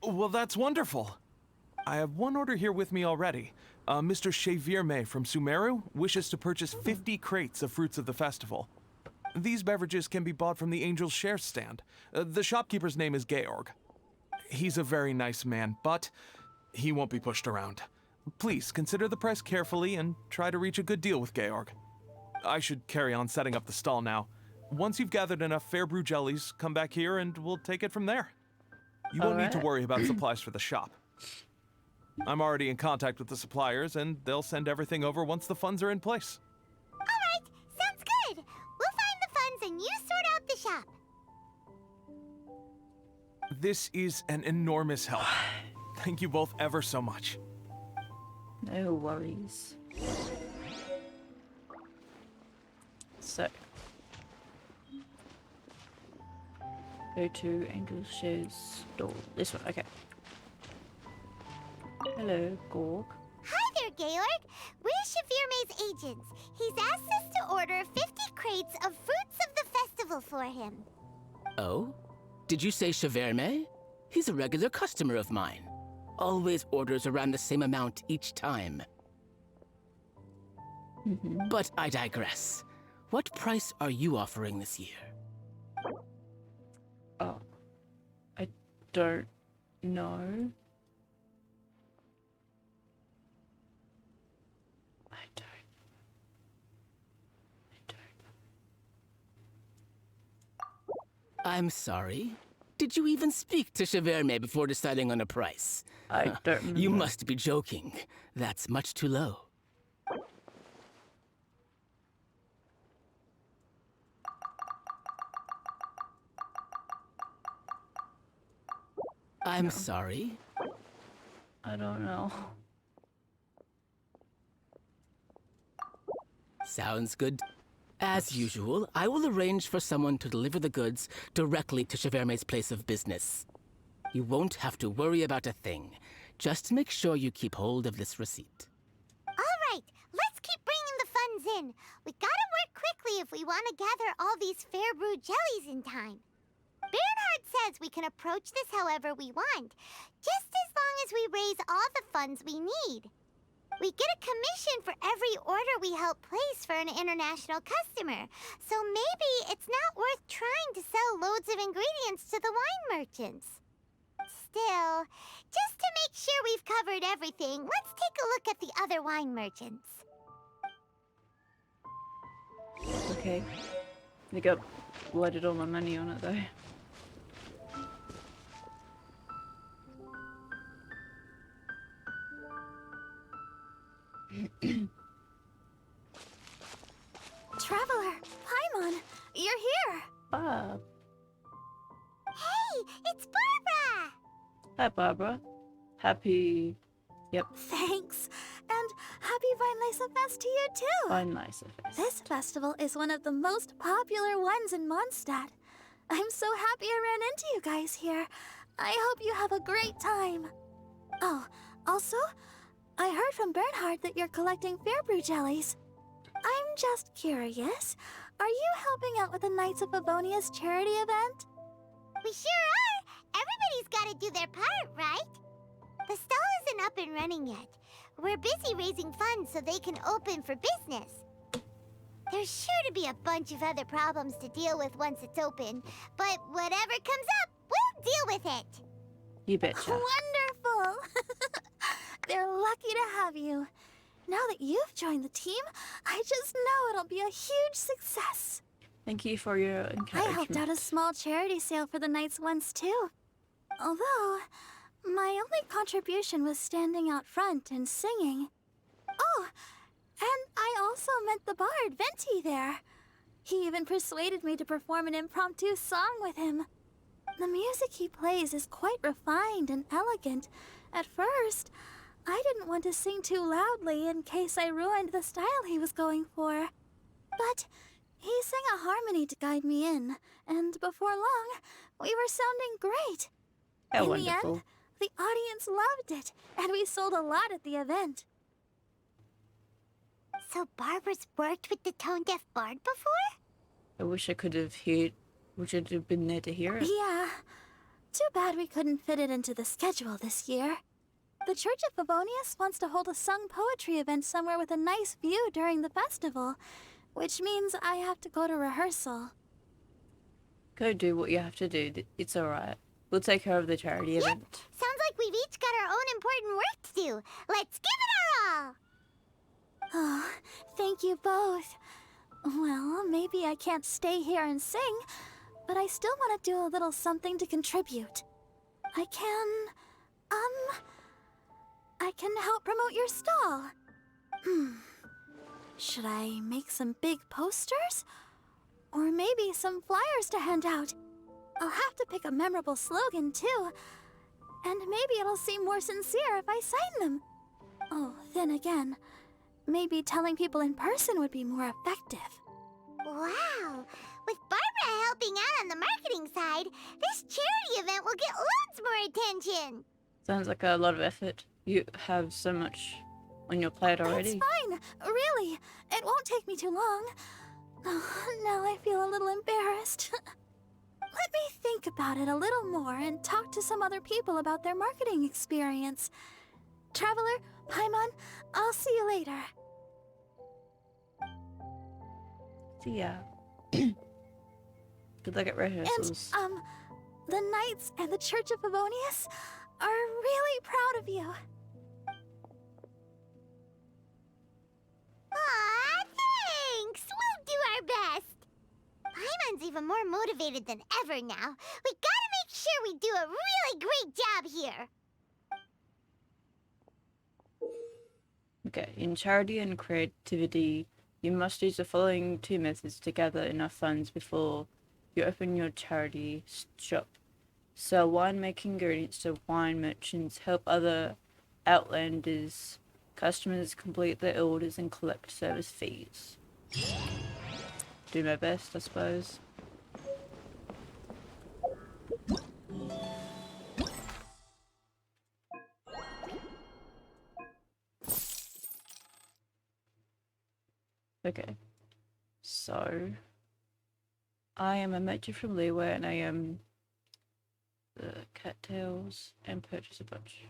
Well, that's wonderful. I have one order here with me already. Mr. Xavier from Sumeru wishes to purchase 50 crates of fruits of the festival. These beverages can be bought from the Angel's Share stand. The shopkeeper's name is Georg. He's a very nice man, but he won't be pushed around. Please consider the price carefully and try to reach a good deal with Georg. I should carry on setting up the stall now. Once you've gathered enough fair brew jellies, come back here and we'll take it from there. You won't need to worry about supplies for the shop. I'm already in contact with the suppliers, and they'll send everything over once the funds are in place. All right, sounds good. We'll find the funds and you sort out the shop. This is an enormous help. Thank you both ever so much. No worries. So, go to Angel's Share's store. This one, okay. Hello, Gorg. Hi there, Georg. We're Xavier agents. He's asked us to order 50 crates of fruits of the festival for him. Oh? Did you say Cheverme? He's a regular customer of mine. Always orders around the same amount each time. But I digress. What price are you offering this year? Oh. I don't know. I don't. I'm sorry. Did you even speak to Cheverme before deciding on a price? I don't remember. You must be joking. That's much too low. I'm sorry. I don't know. Sounds good. As usual, I will arrange for someone to deliver the goods directly to Cheverme's place of business. You won't have to worry about a thing. Just make sure you keep hold of this receipt. All right, let's keep bringing the funds in. We gotta work quickly if we want to gather all these fair brew jellies in time. Bernhard says we can approach this however we want, just as long as we raise all the funds we need. We get a commission for every order we help place for an international customer, so maybe it's not worth trying to sell loads of ingredients to the wine merchants. Still, just to make sure we've covered everything, let's take a look at the other wine merchants. Okay. I think I've loaded all my money on it though. Traveler, Paimon, you're here. Bob. Hey, it's Barbara! Hi, Barbara. Happy... Yep, Thanks. And happy Weinlese Fest to you too. fine, nice face. This festival is one of the most popular ones in Mondstadt. I'm so happy I ran into you guys here. I hope you have a great time. Oh, also, I heard from Bernhard that you're collecting Fairbrew jellies. I'm just curious, are you helping out with the Knights of Favonia's charity event? We sure are! Everybody's gotta do their part, right? The stall isn't up and running yet. We're busy raising funds so they can open for business. There's sure to be a bunch of other problems to deal with once it's open, but whatever comes up, we'll deal with it. You betcha. Wonderful! They're lucky to have you. Now that you've joined the team, I just know it'll be a huge success. Thank you for your encouragement. I helped out a small charity sale for the Knights once too. Although, my only contribution was standing out front and singing. Oh, and I also met the bard, Venti, there. He even persuaded me to perform an impromptu song with him. The music he plays is quite refined and elegant. At first, I didn't want to sing too loudly in case I ruined the style he was going for. But he sang a harmony to guide me in, and before long, we were sounding great. How in wonderful. the end, the audience loved it, and we sold a lot at the event. So Barbara's worked with the tone-deaf bard before? I wish I could have been there to hear it. Yeah. Too bad we couldn't fit it into the schedule this year. The Church of Favonius wants to hold a sung poetry event somewhere with a nice view during the festival, which means I have to go to rehearsal. Go do what you have to do. It's alright. We'll take care of the charity event. Sounds like we've each got our own important work to do. Let's give it our all! Oh, thank you both. Well, maybe I can't stay here and sing, but I still want to do a little something to contribute. I can help promote your stall. Should I make some big posters? Or maybe some flyers to hand out? I'll have to pick a memorable slogan, too. And maybe it'll seem more sincere if I sign them. Oh, then again, maybe telling people in person would be more effective. Wow! With Barbara helping out on the marketing side, this charity event will get loads more attention! Sounds like a lot of effort. You have so much on your plate already. It's fine, really. It won't take me too long. Oh, now I feel a little embarrassed. Let me think think about it a little more and talk to some other people about their marketing experience. Traveler, Paimon, I'll see you later. See ya. Good luck at rehearsals. And, the Knights and the Church of Favonius are really proud of you. Aw, thanks! We'll do our best! Paimon's even more motivated than ever now. We gotta make sure we do a really great job here! Okay, in charity and creativity, you must use the following two methods to gather enough funds before you open your charity shop. Sell winemaking ingredients to wine merchants, help other Outlanders customers complete their orders and collect service fees. Do my best, I suppose. Okay, so I am a merchant from Leeway and I am the cattails and purchase a bunch.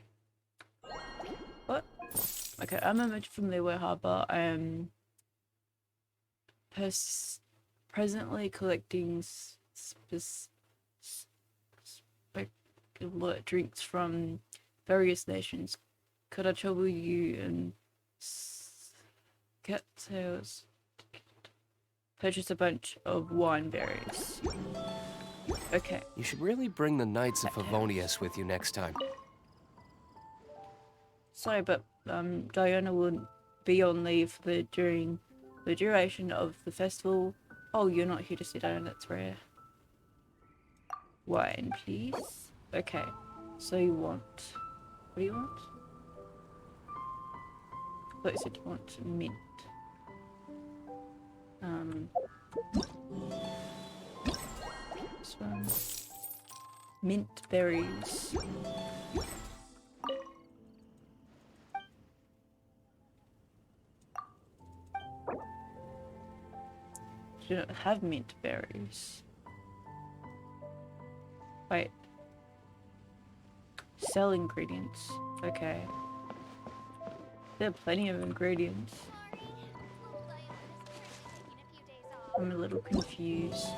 What? Okay, I'm a merchant from Leeway Harbour. I am presently collecting drinks from various nations. Could I trouble you and cattails purchase a bunch of wine berries? Okay. You should really bring the Knights of Favonius with you next time. Sorry, but Diana will be on leave during the duration of the festival. Oh, you're not here to sit down, that's rare. Wine, please. Okay, so you want... What do you want? I thought you said you want mint. This one. Mint berries. Do not have mint berries. Wait. Sell ingredients. Okay. There are plenty of ingredients. I'm a little confused.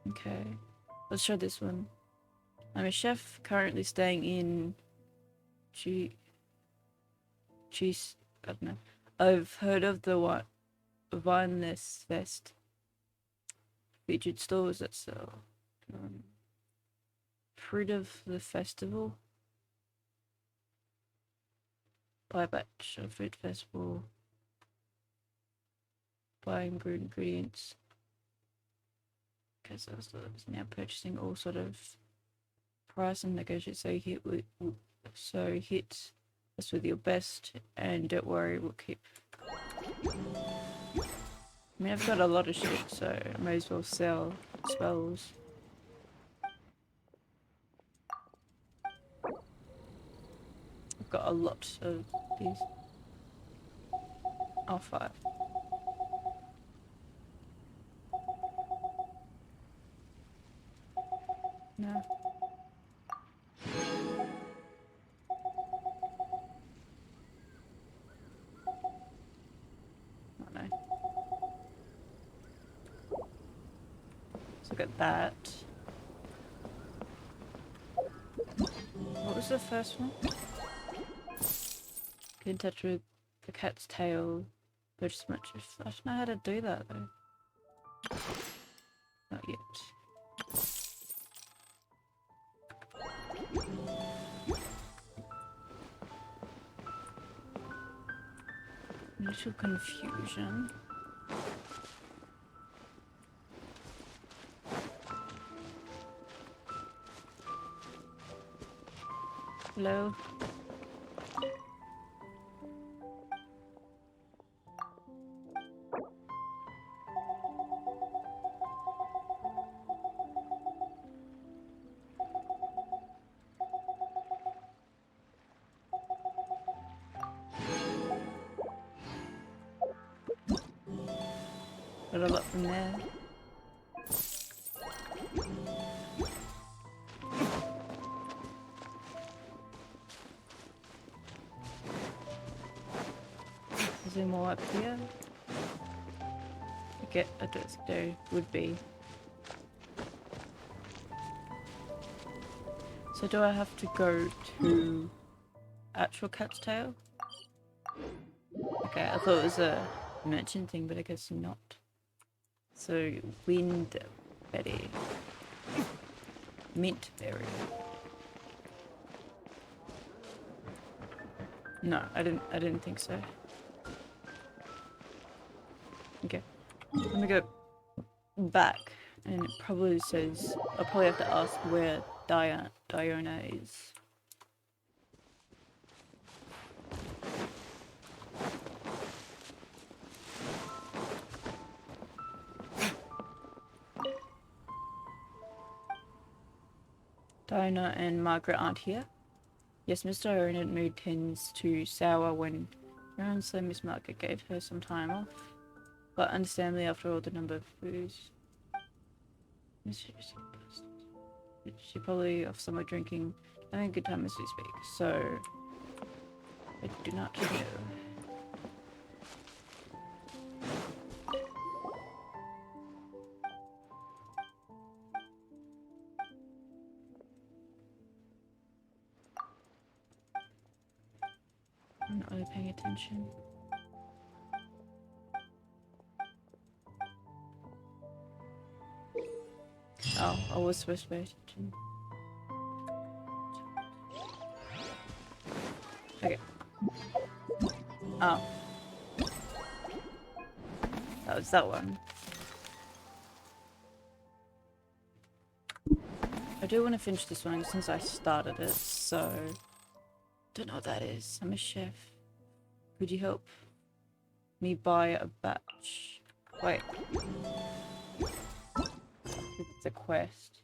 Okay. Let's try this one. I'm a chef currently staying in I don't know. I've heard of the Vineless Fest. Featured stores that sell fruit of the festival. Buy batch of food festival. Buy ingredients. Okay, so it's now purchasing all sort of price and negotiate. So hit us with your best, and don't worry, we'll keep. I mean, I've got a lot of shit, so I may as well sell spells. I've got a lot of these. Oh, 5. No. Oh no. Let's look at that. What was the first one? Get in touch with the cat's tail. Purchase much. I don't know how to do that though. Not yet. Little confusion. Hello? Got a lot from there. Is there more up here? I get a disc there would be. So do I have to go to actual Cat's Tail? Okay, I thought it was a merchant thing, but I guess not. So wind berry, mint berry. No, I didn't think so. Okay, let me go back, and it probably says I'll probably have to ask where Diona is. Diana and Margaret aren't here. Yes, Miss Diona mood tends to sour when around, so Miss Margaret gave her some time off. But understandably, after all the number of booze, she probably off somewhere drinking, having a good time as we speak. So I do not know. I'm not really paying attention. Oh, I was supposed to pay attention. Okay. Oh. That was that one. I do want to finish this one since I started it, so... Don't know what that is. I'm a chef. Could you help me buy a batch? Wait. It's a quest.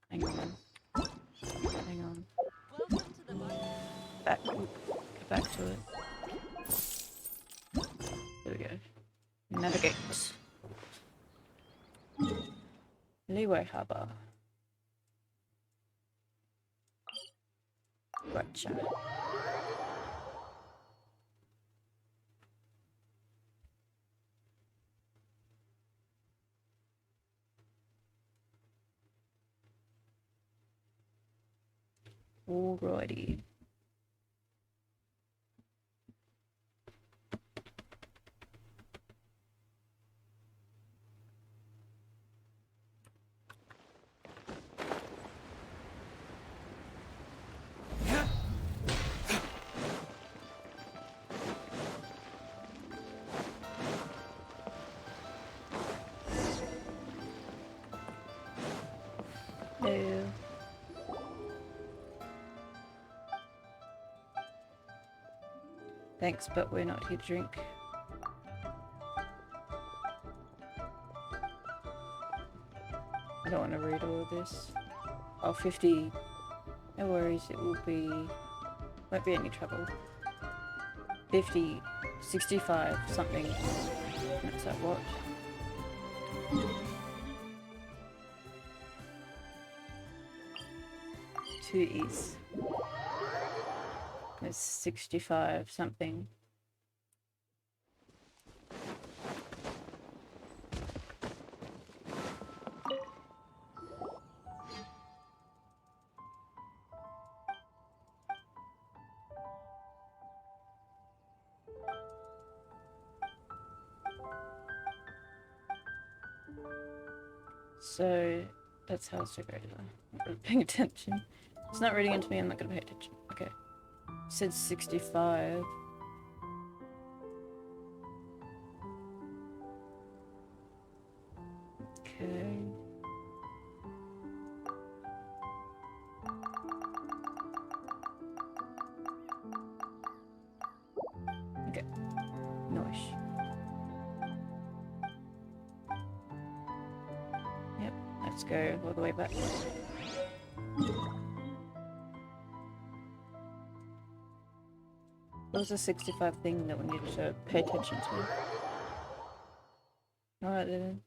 Hang on. Hang on. Back. Go back to it. There we go. Navigate. Leeway Harbour. Gotcha. Alrighty. Hello. Thanks, but we're not here to drink. I don't want to read all of this. Oh, 50. No worries, it will be... won't be any trouble. 50, 65, something. What's that, what? Two E's. It's 65 something. So that's how it's decorated. I'm not really paying attention. It's not reading into me, I'm not gonna pay attention. Okay. It said 65. Okay. Okay. Nice. Yep, let's go all the way back. What was the 65 thing that we needed to pay attention to? Alright then.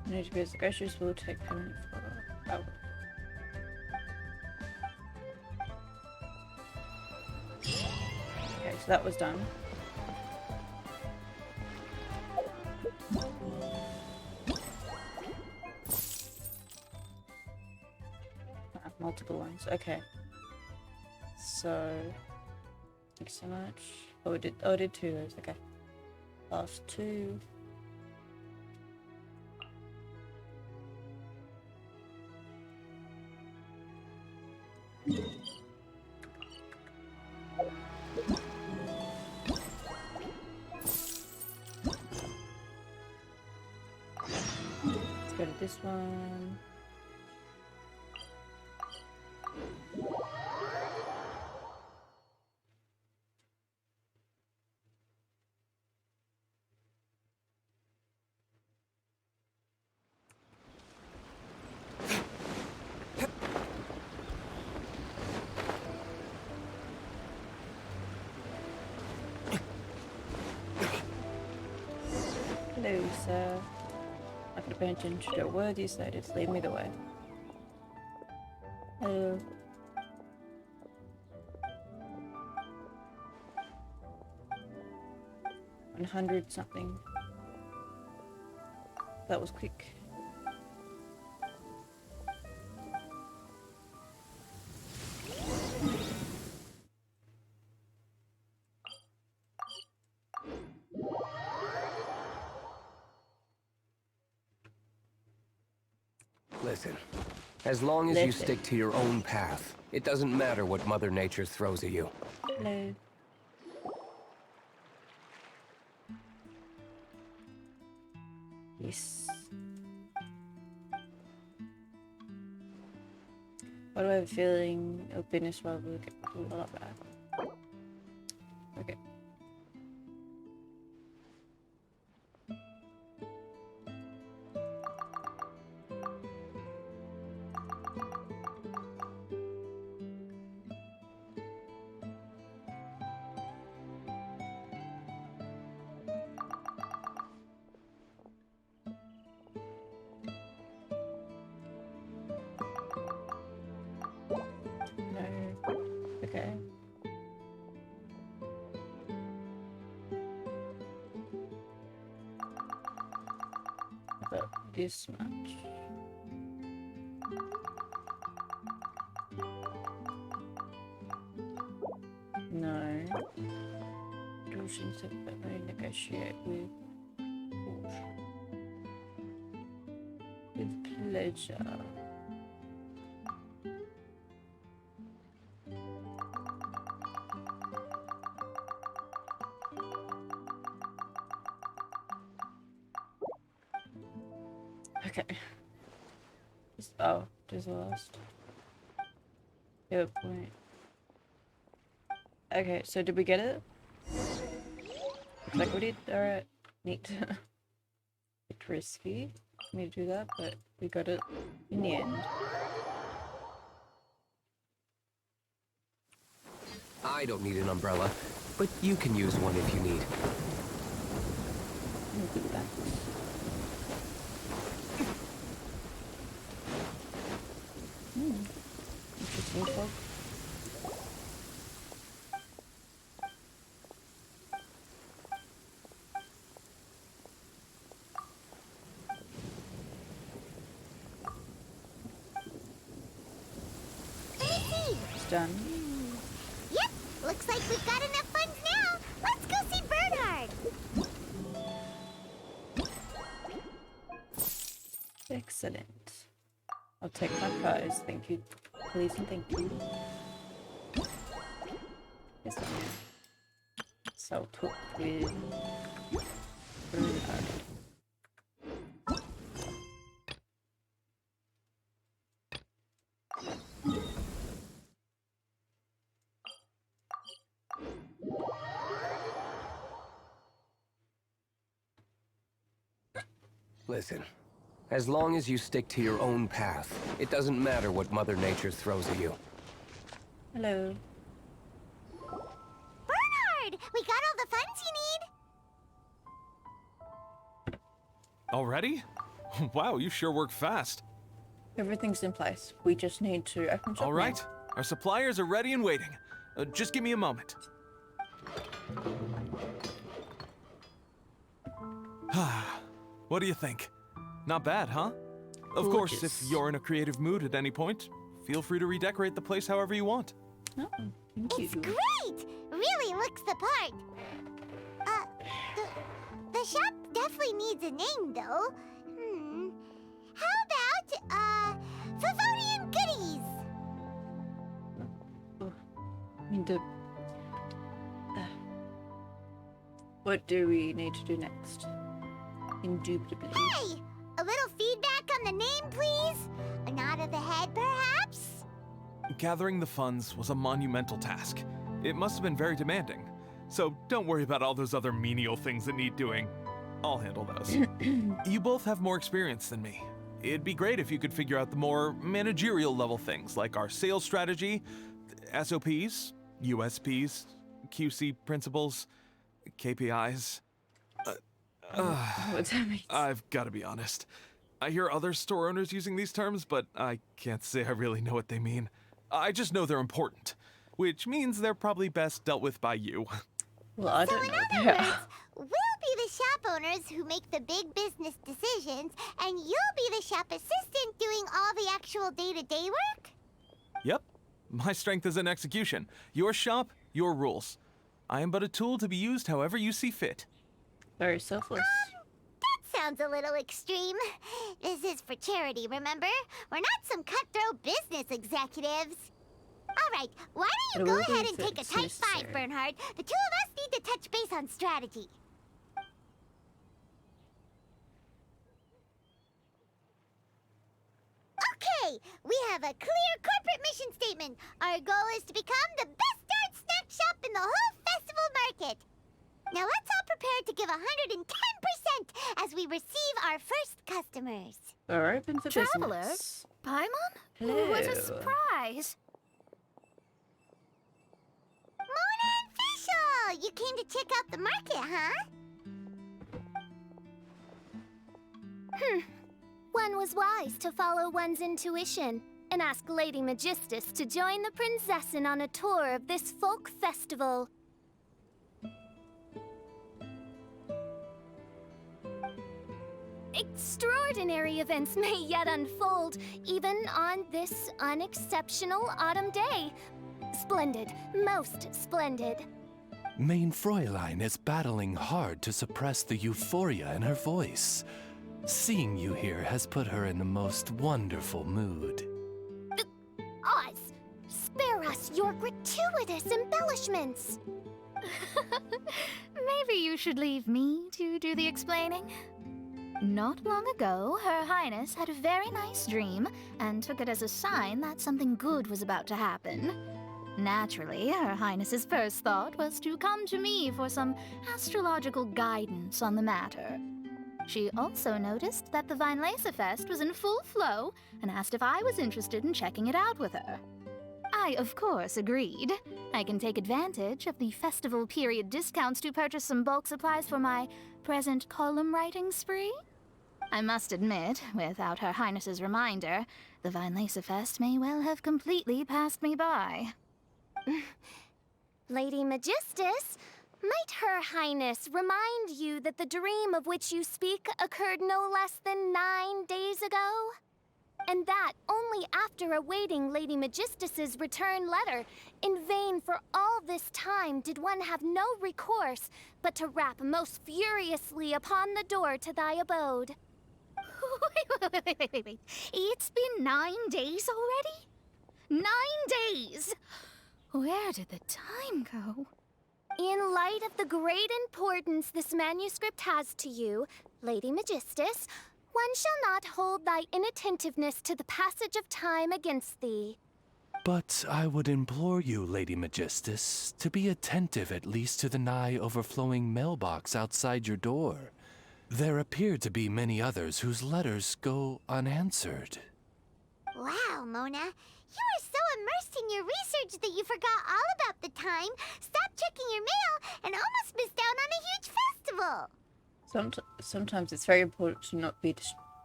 Need to be as groceries will take payment for. Oh. Okay, so that was done. Multiple ones. Okay. So, thanks so much. Oh, we did. Oh, I did 2 of those. Okay. Last 2. Let's go to this one. Hello, sir. I could have attention to the word you said. It's lead me the way. Hello. $100 something. That was quick. Listen, as long as you stick to your own path, it doesn't matter what Mother Nature throws at you. Hello. Yes. Why do I have a feeling it'll finish while we get a lot back? Okay. Okay. About this much. No. Russians have better negotiate with pleasure. Okay. Oh, just lost. Good point. Okay, so did we get it? Looks like we did. Alright. Neat. It's risky for me to do that, but we got it in the end. I don't need an umbrella, but you can use one if you need. Thanks. Interesting folk. It's done. Yep, looks like we've got enough funds now. Let's go see Bernard. Excellent. I'll take my prize. Thank you. Please and thank you. Yes, so I'll talk with Bernard. Listen, as long as you stick to your own path, it doesn't matter what Mother Nature throws at you. Hello. Bernard! We got all the funds you need! Already? Wow, you sure work fast. Everything's in place. We just need to open shop All right, our suppliers are ready and waiting. Just give me a moment. What do you think? Not bad, huh? Of course, if Gorgeous. you're in a creative mood at any point, feel free to redecorate the place however you want. Oh, thank It's you. great! Really looks the part. The shop definitely needs a name, though. How about, Favonian Goodies? I mean, what do we need to do next? Indubitably. Hey! A little feedback on the name, please? A nod of the head, perhaps? Gathering the funds was a monumental task. It must have been very demanding. So don't worry about all those other menial things that need doing. I'll handle those. You both have more experience than me. It'd be great if you could figure out the more managerial level things like our sales strategy, SOPs, USPs, QC principles, KPIs. What that means? I've got to be honest. I hear other store owners using these terms, but I can't say I really know what they mean. I just know they're important, which means they're probably best dealt with by you. Well, I So don't in know. other words, we'll be the shop owners who make the big business decisions, and you'll be the shop assistant doing all the actual day-to-day work? Yep. My strength is in execution. Your shop, your rules. I am but a tool to be used however you see fit. Very selfless. That sounds a little extreme. This is for charity, remember? We're not some cutthroat business executives. All right, why don't you It go will be ahead if and take a it's tight necessary. five, Bernhard? The two of us need to touch base on strategy. Okay, we have a clear corporate mission statement. Our goal is to become the best darn snack shop in the whole festival market. Now let's all prepare to give 110% as we receive our first customers. We're open for Traveler? business. Paimon? Hello. What a surprise! Mona and Fischl! You came to check out the market, huh? One was wise to follow one's intuition and ask Lady Magistus to join the Prinzessin on a tour of this folk festival. Extraordinary events may yet unfold, even on this unexceptional autumn day. Splendid, most splendid. Mein Fräulein is battling hard to suppress the euphoria in her voice. Seeing you here has put her in the most wonderful mood. Oz, spare us your gratuitous embellishments. Maybe you should leave me to do the explaining. Not long ago, Her Highness had a very nice dream and took it as a sign that something good was about to happen. Naturally, Her Highness's first thought was to come to me for some astrological guidance on the matter. She also noticed that the Weinlese Fest was in full flow and asked if I was interested in checking it out with her. I, of course, agreed. I can take advantage of the festival period discounts to purchase some bulk supplies for my present column writing spree. I must admit, without Her Highness's reminder, the Weinlese Fest may well have completely passed me by. Lady Magistus, might Her Highness remind you that the dream of which you speak occurred no less than 9 days ago? And that only after awaiting Lady Magistus's return letter. In vain for all this time did one have no recourse but to rap most furiously upon the door to thy abode. Wait. It's been 9 days already? 9 days! Where did the time go? In light of the great importance this manuscript has to you, Lady Magistus, one shall not hold thy inattentiveness to the passage of time against thee. But I would implore you, Lady Magistus, to be attentive at least to the nigh overflowing mailbox outside your door. There appear to be many others whose letters go unanswered. Wow, Mona. You were so immersed in your research that you forgot all about the time, stopped checking your mail, and almost missed out on a huge festival. Sometimes it's very important to not be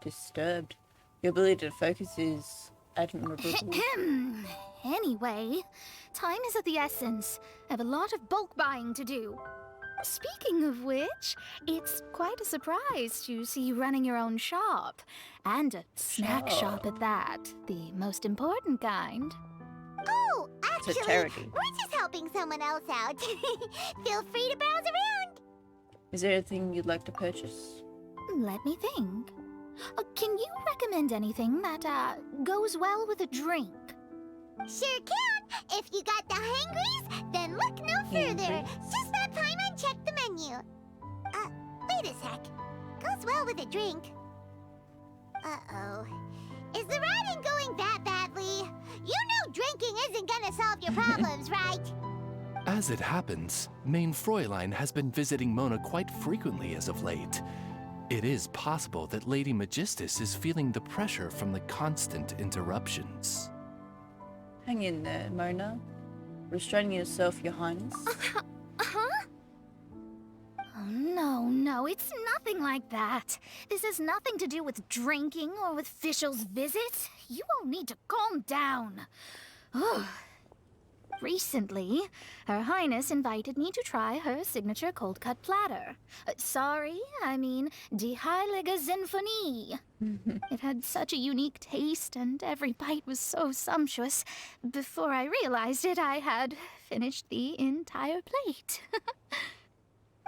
disturbed. Your ability to focus is admirable. Anyway, time is of the essence. I have a lot of bulk buying to do. Speaking of which, it's quite a surprise to see you running your own shop. And a snack shop at that. The most important kind. Oh, actually, It's a charity. we're just helping someone else out. Feel free to browse around. Is there anything you'd like to purchase? Let me think. Can you recommend anything that goes well with a drink? Sure can. If you got the hangries, then look no further. Just that time and check the menu. Wait a sec. Goes well with a drink. Uh-oh. Is the riding going that badly? You know drinking isn't gonna solve your problems, right? As it happens, Main Fräulein has been visiting Mona quite frequently as of late. It is possible that Lady Magistus is feeling the pressure from the constant interruptions. Hang in there, Mona. Restraining yourself, Your Highness. Huh? Oh, no, it's nothing like that. This has nothing to do with drinking or with officials' visits. You all need to calm down. Recently, Her Highness invited me to try her signature cold-cut platter. I mean Die Heilige Sinfonie. It had such a unique taste, and every bite was so sumptuous. Before I realized it, I had finished the entire plate.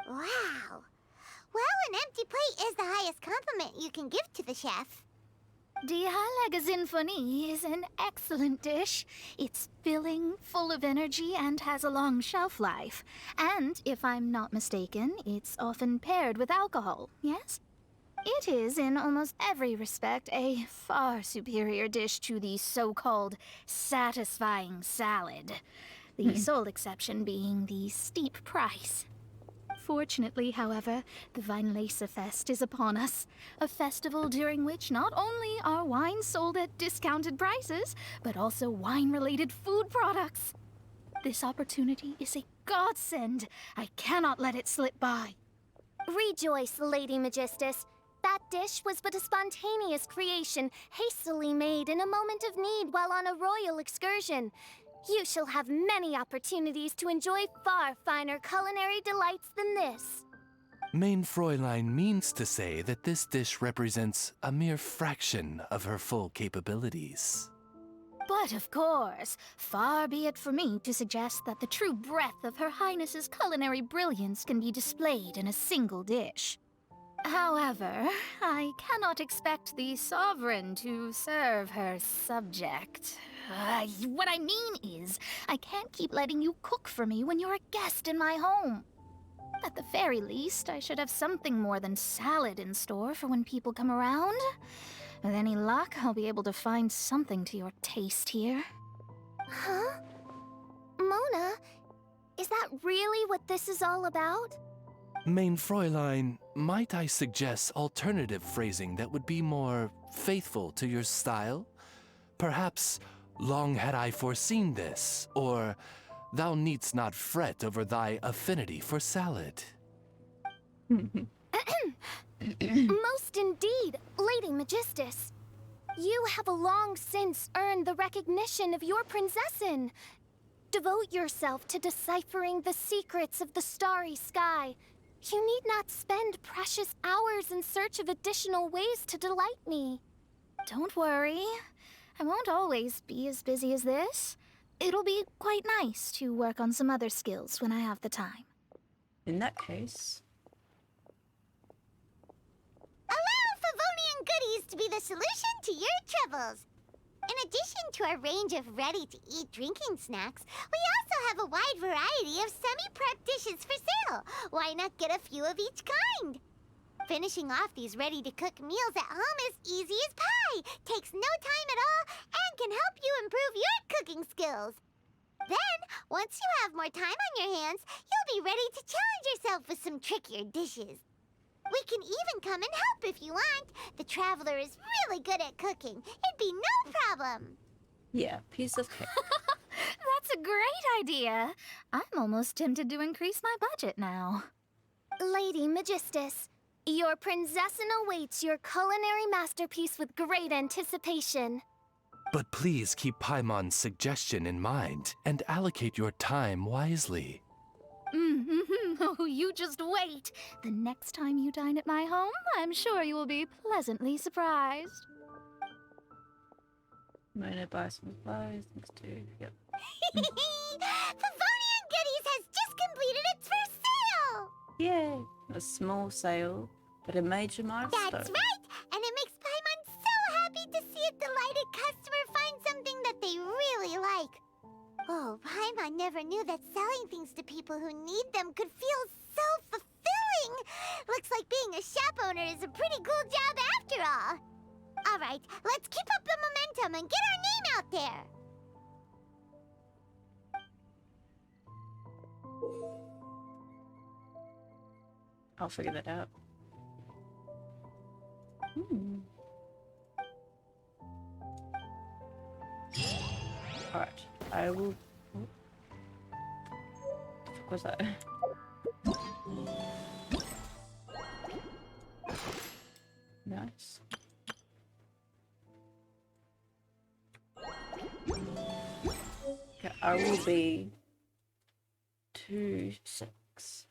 Wow. Well, an empty plate is the highest compliment you can give to the chef. Die Heilige Sinfonie is an excellent dish. It's filling, full of energy, and has a long shelf life. And, if I'm not mistaken, it's often paired with alcohol, yes? It is, in almost every respect, a far superior dish to the so-called satisfying salad. The sole exception being the steep price. Fortunately, however, the Weinlese Fest is upon us. A festival during which not only are wines sold at discounted prices, but also wine-related food products. This opportunity is a godsend. I cannot let it slip by. Rejoice, Lady Magistus. That dish was but a spontaneous creation, hastily made in a moment of need while on a royal excursion. You shall have many opportunities to enjoy far finer culinary delights than this. Main Fräulein means to say that this dish represents a mere fraction of her full capabilities. But of course, far be it for me to suggest that the true breadth of Her Highness's culinary brilliance can be displayed in a single dish. However, I cannot expect the sovereign to serve her subject. What I mean is, I can't keep letting you cook for me when you're a guest in my home. At the very least, I should have something more than salad in store for when people come around. With any luck, I'll be able to find something to your taste here. Huh? Mona, is that really what this is all about? Main Fräulein, might I suggest alternative phrasing that would be more faithful to your style? Perhaps, long had I foreseen this, or thou needst not fret over thy affinity for salad. Most indeed, Lady Magistus. You have long since earned the recognition of your prinzessin. Devote yourself to deciphering the secrets of the starry sky. You need not spend precious hours in search of additional ways to delight me. Don't worry. I won't always be as busy as this. It'll be quite nice to work on some other skills when I have the time. In that case... Allow Favonian goodies to be the solution to your troubles. In addition to our range of ready-to-eat drinking snacks, we also have a wide variety of semi-prep dishes for sale. Why not get a few of each kind? Finishing off these ready-to-cook meals at home is easy as pie, takes no time at all, and can help you improve your cooking skills. Then, once you have more time on your hands, you'll be ready to challenge yourself with some trickier dishes. We can even come and help if you want. The Traveler is really good at cooking. It'd be no problem. Yeah, piece of cake. That's a great idea. I'm almost tempted to increase my budget now. Lady Magistus, your princessin awaits your culinary masterpiece with great anticipation. But please keep Paimon's suggestion in mind and allocate your time wisely. Oh, you just wait. The next time you dine at my home, I'm sure you will be pleasantly surprised. I'm gonna buy some supplies next to. Yep. Favonian Goodies has just completed its first sale! Yay! A small sale, but a major milestone. That's right! And it makes Paimon so happy to see a delighted customer find something that they really like. Oh, Paimon never knew that selling things to people who need them could feel so fulfilling! Looks like being a shop owner is a pretty cool job after all. All right, let's keep up the momentum and get our name out there. I'll figure that out. Alright, I will... What was that? Nice. Okay, I will be 2-6.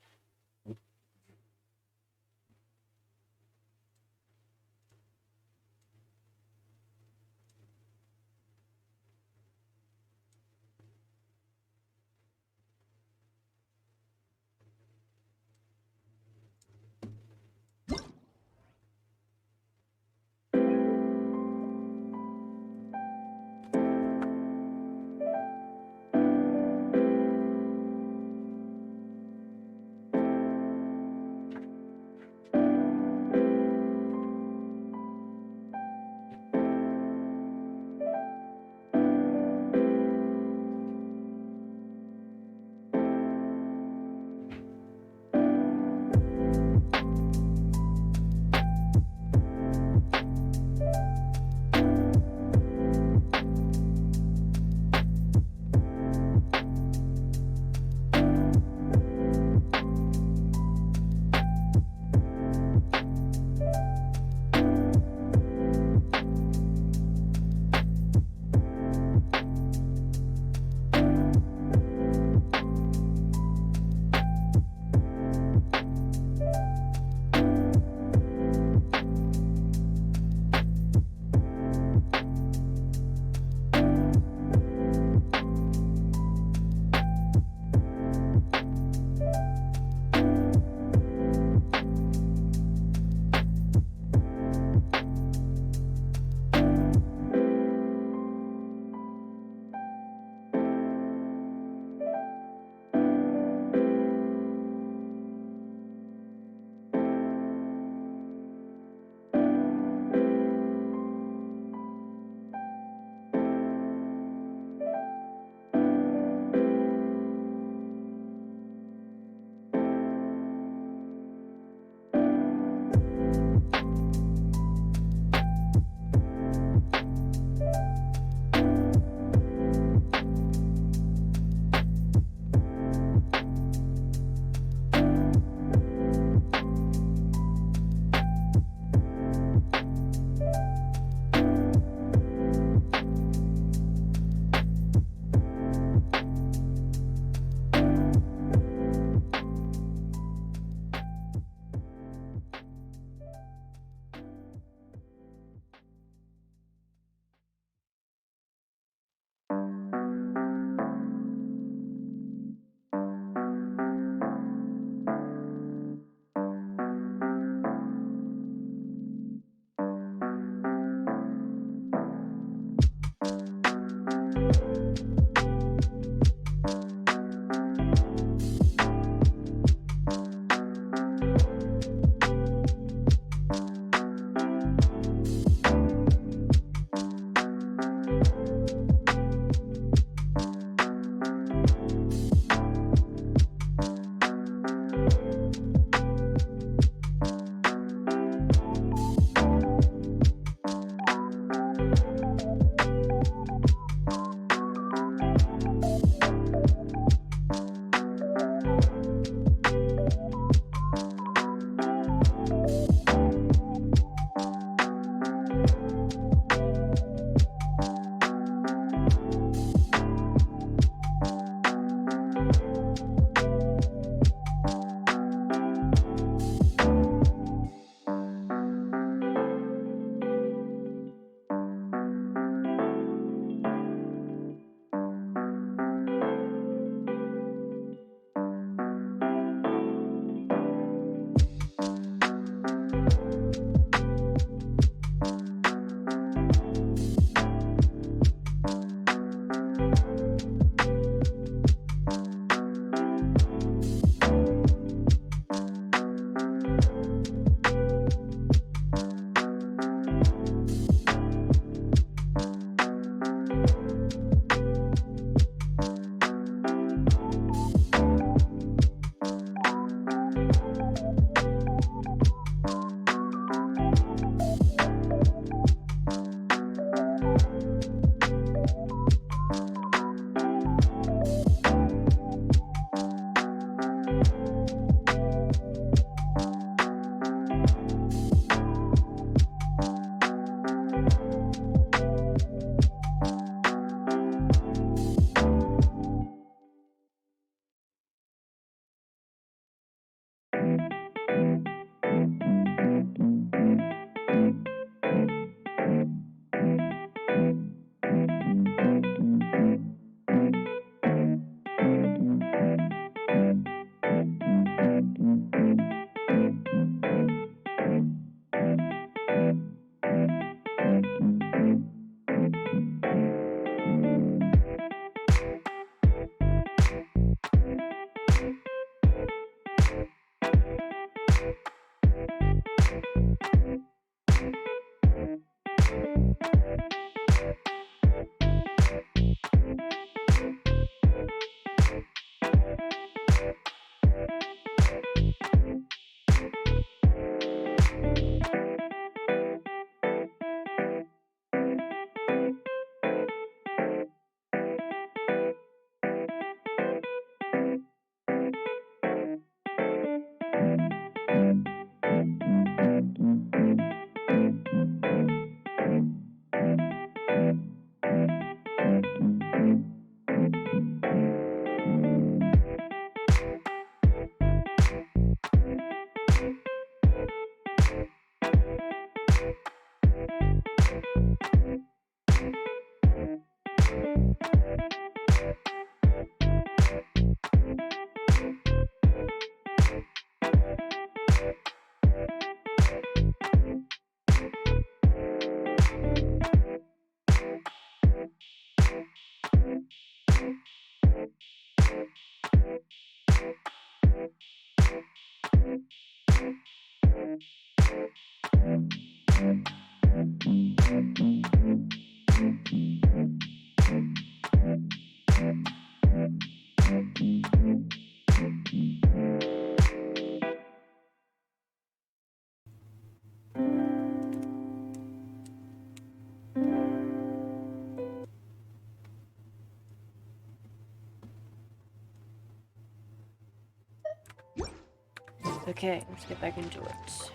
Okay, let's get back into it.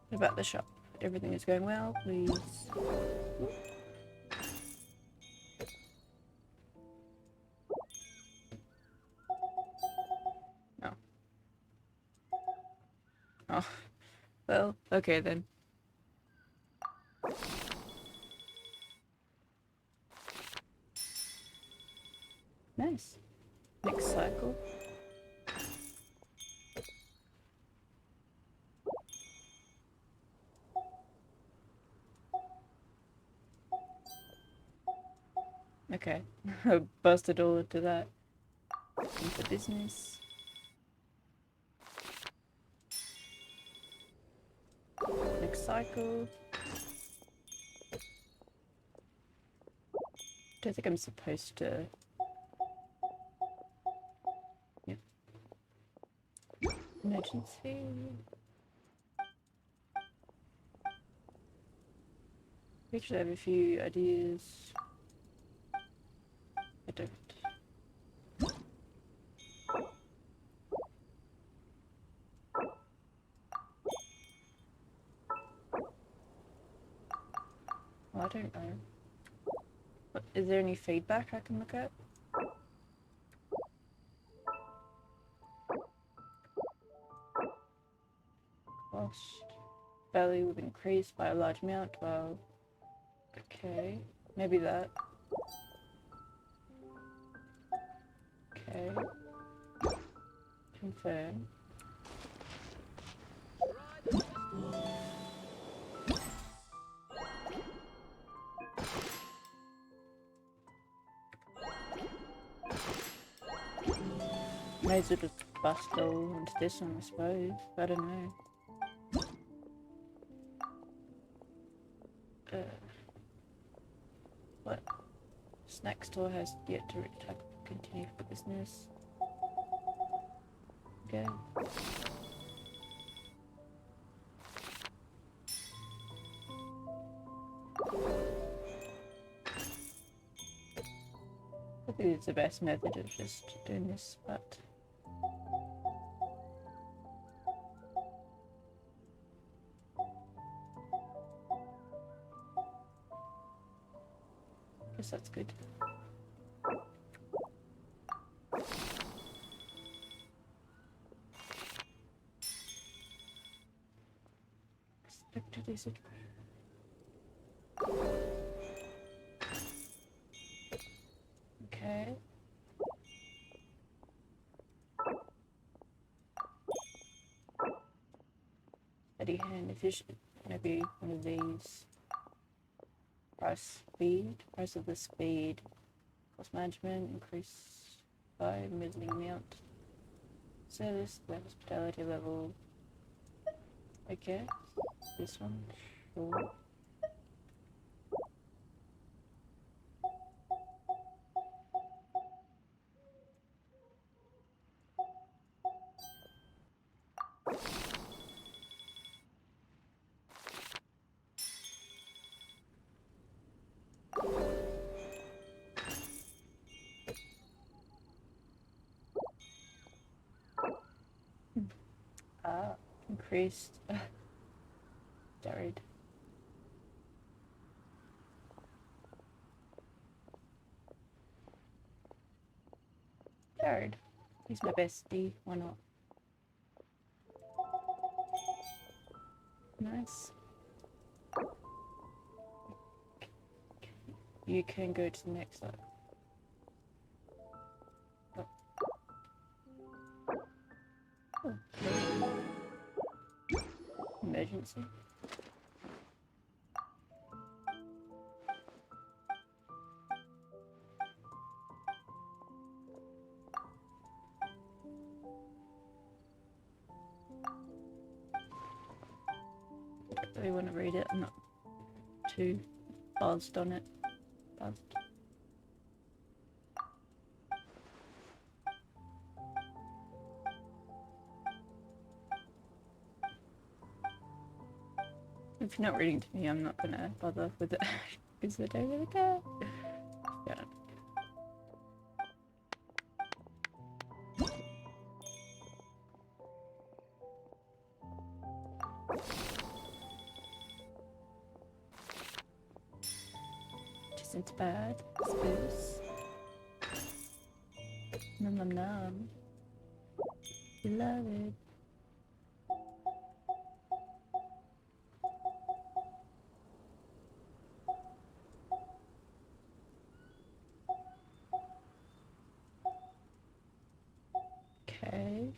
What about the shop? Everything is going well, please. No. Oh. Well, okay then. Nice. Next cycle. Okay. I busted all into that. Into business. Next cycle. Don't think I'm supposed to. Yep. Emergency. Actually, I have a few ideas. I don't. Well, I don't know. What, is there any feedback I can look at? Cost value will increase by a large amount. Well, okay, maybe that. Okay. Confirm. May as well just bust all into this one, I suppose. I don't know. What? Snack store has yet to continue for business. Okay. I think it's the best method of just doing this, but I guess that's good. Expected is it? Okay. Steady hand efficient. Maybe one of these. Price of the speed. Cost management increase by middling amount. Service, the hospitality level. Okay. This one, sure. Increased. Carried. Jared. He's my bestie. Why not? Nice. You can go to the next side. Oh. Oh, okay. Emergency. Do you want to read it? I'm not too buzzed on it. Buzzed. If you're not reading to me, I'm not gonna bother with it because I don't really care. Yeah. Isn't bad, I suppose. Nom nom nom. Beloved. Okay.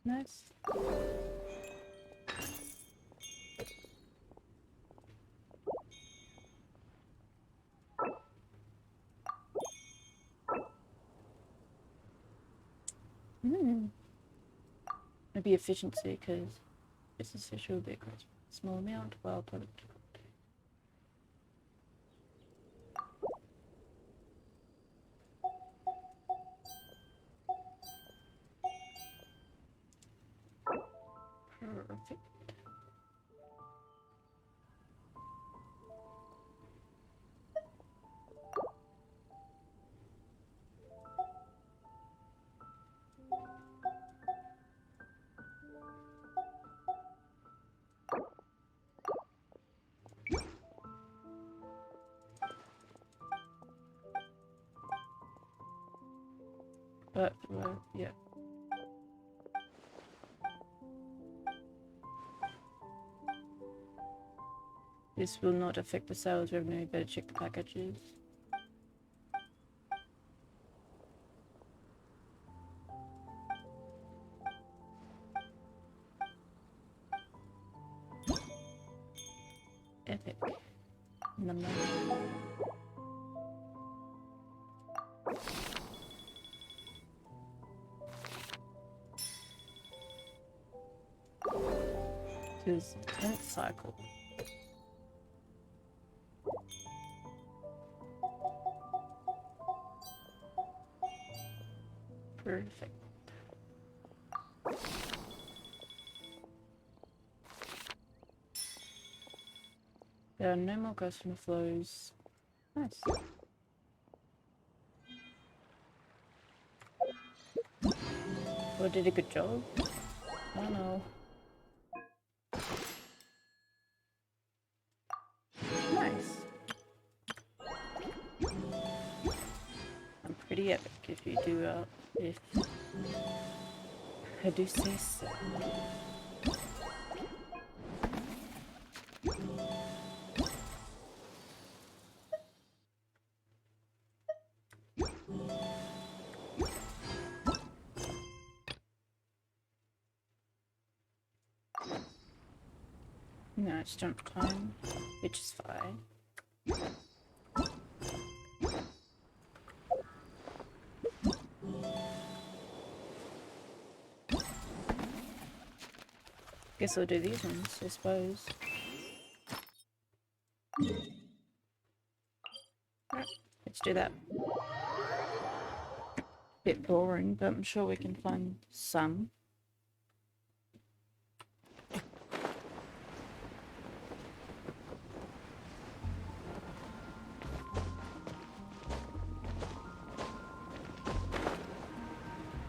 Nice. Maybe efficiency, because business issue will be a small amount while product. Perfect. But, yeah. This will not affect the sales revenue. You better check the packages. Epic. Nom nom. This 10th cycle. Perfect. There are no more customer flows. Nice. Well, did a good job. I don't know. Nice. I'm pretty epic if you do, if I do say so. No, it's jump time, which is fine. Guess I'll do these ones, I suppose. Right, let's do that. Bit boring, but I'm sure we can find some.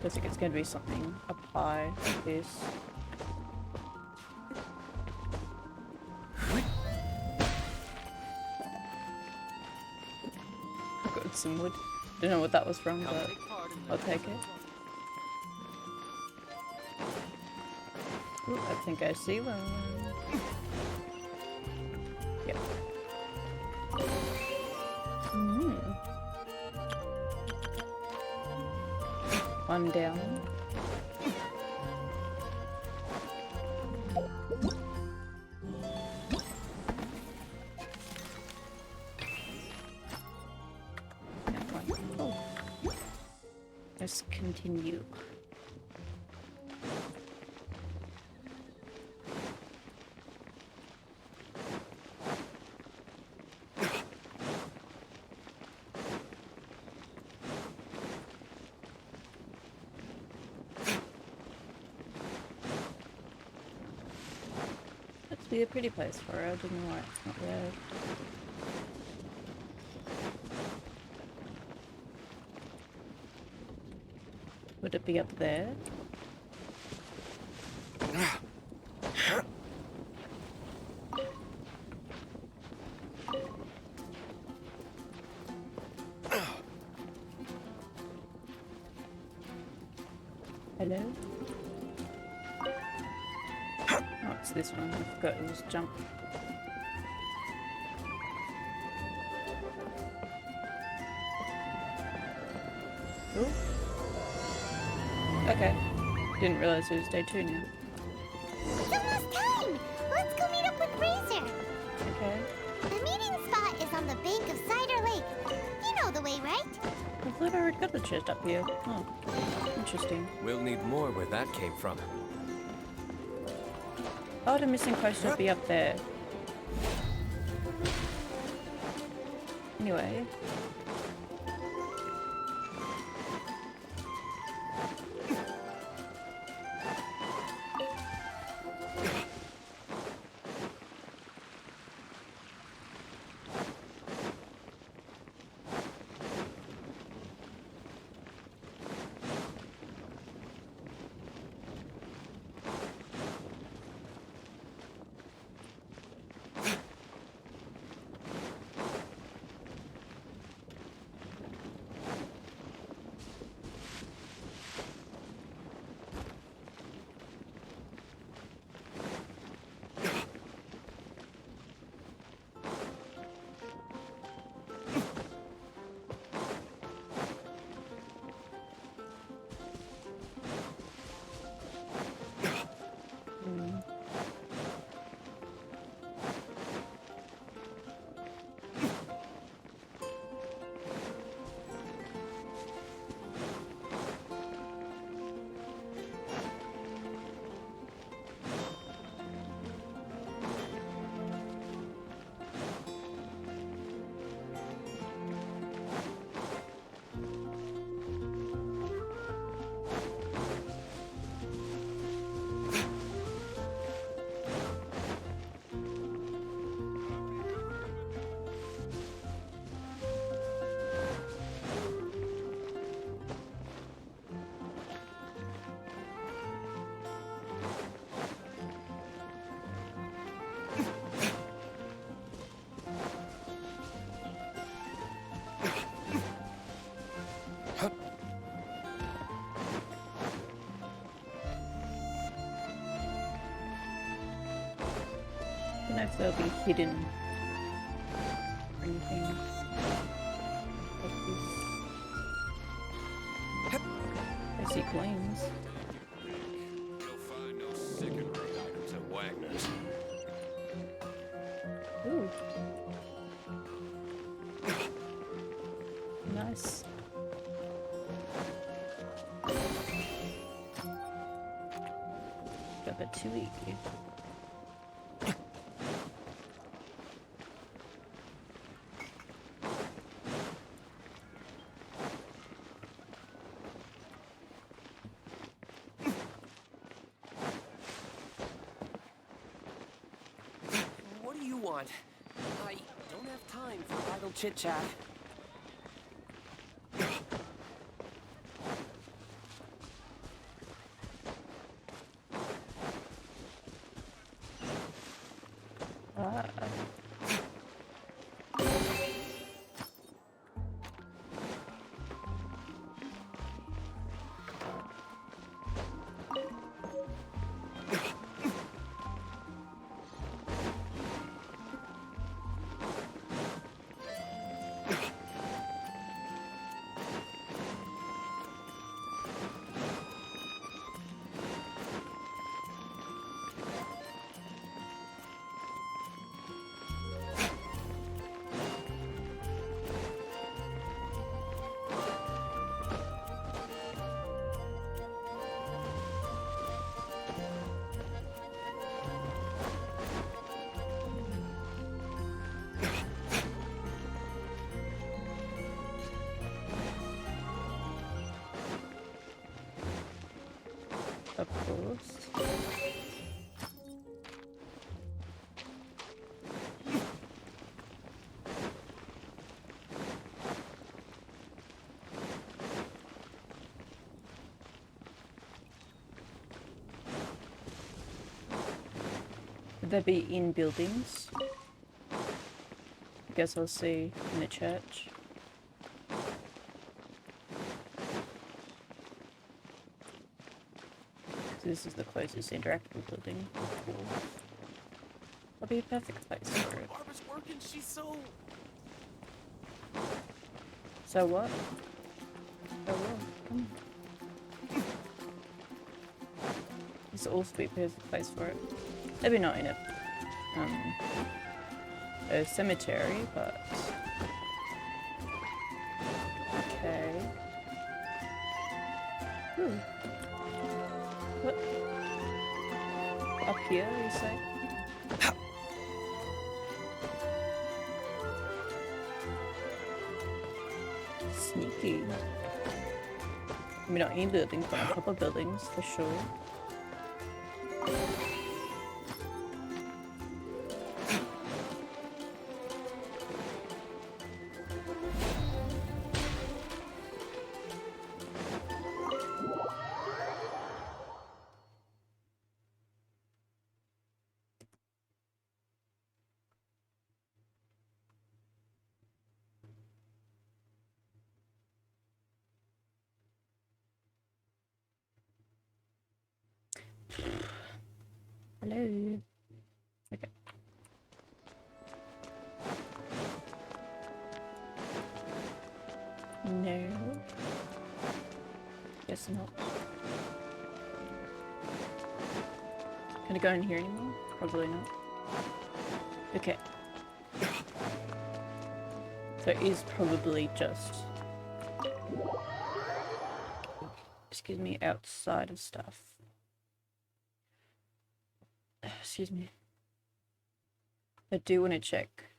Looks like it's going to be something up high like this. I've got some wood. Don't know what that was from, but I'll take it. Ooh, I think I see one. Yep. One down. Oh. Let's continue. That'd be a pretty place for her. I don't know why it's not there. Would it be up there? Hello? Oh, it's this one. I forgot it was jump. Ooh. Okay. Didn't realize it was day 2 now. It's almost time! Let's go meet up with Razor! Okay. The meeting spot is on the bank of Cider Lake. You know the way, right? I thought I already got the chest up here. Oh, interesting. We'll need more where that came from. Oh, the missing quest should be up there. Anyway. I don't know if they'll be hidden or anything like this. I see coins. You'll find no second run items at Wagner's. Ooh. Nice. Got a bit too easy. What do you want? I don't have time for idle chit-chat. Of course. Would they be in buildings? I guess I'll see in the church. This is the closest interactive building. Cool. That'll be a perfect place for it. Barbara's working, she's so... So what? So what? Come on. This will also be a perfect place for it. Maybe not in a cemetery, but... Okay. What? Up here, you say? Sneaky. I mean, not in buildings, but on top of buildings, for sure. Hello. Okay. No. Guess not. Can I go in here anymore? Probably not. Okay. So it is probably just... Excuse me, outside of stuff. Excuse me. I do want to check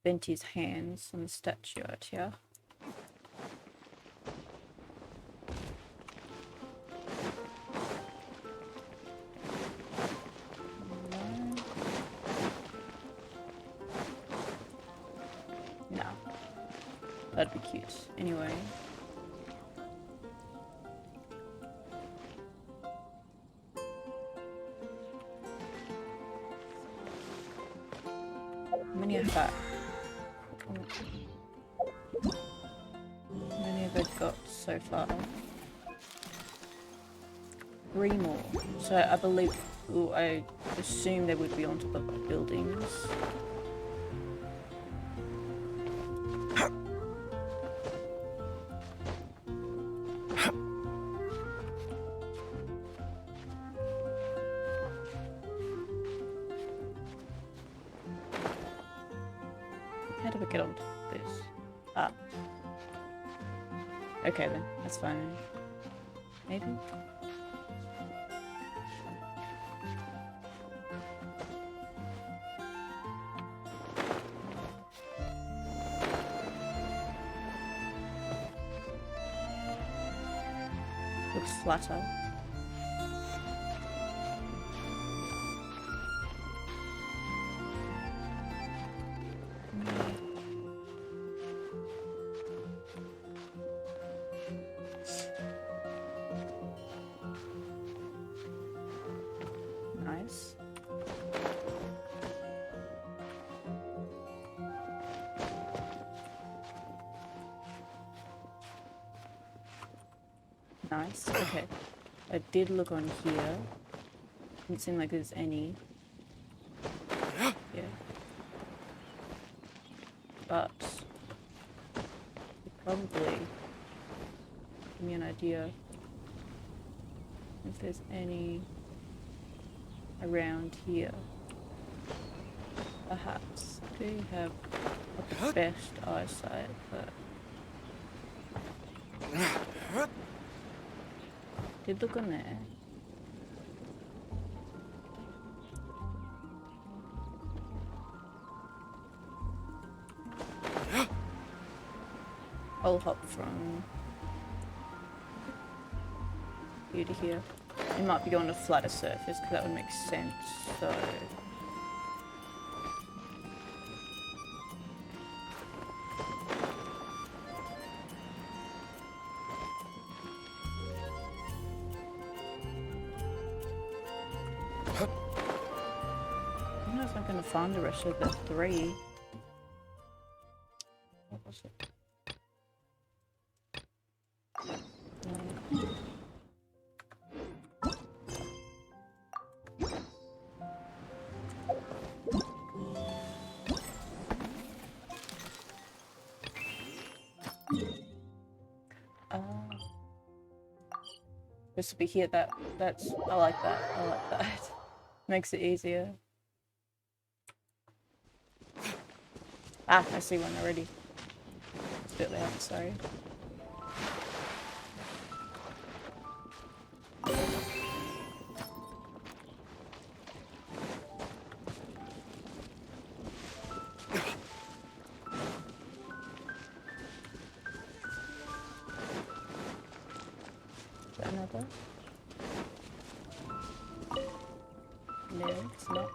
Venti's hands on the statue out here. No. That'd be cute. Anyway. How many have I? How many have I got so far? 3 more. So I believe, I assume they would be on top of buildings. How do we get onto this? Ah. Okay then, that's fine. Maybe? Looks flatter. Nice. Nice. Okay. I did look on here. Doesn't seem like there's any. Yeah. But probably give me an idea if there's any around here. Perhaps. Do you have the best eyesight, but did look on there. I'll hop from here to here. it might be on a flatter surface because that would make sense. So. I don't know if I'm gonna find the rest of the 3. What was it? This will be here. That's I like that. I like that. Makes it easier. Ah, I see one already. It's a bit loud, sorry. Is that another? No, it's not.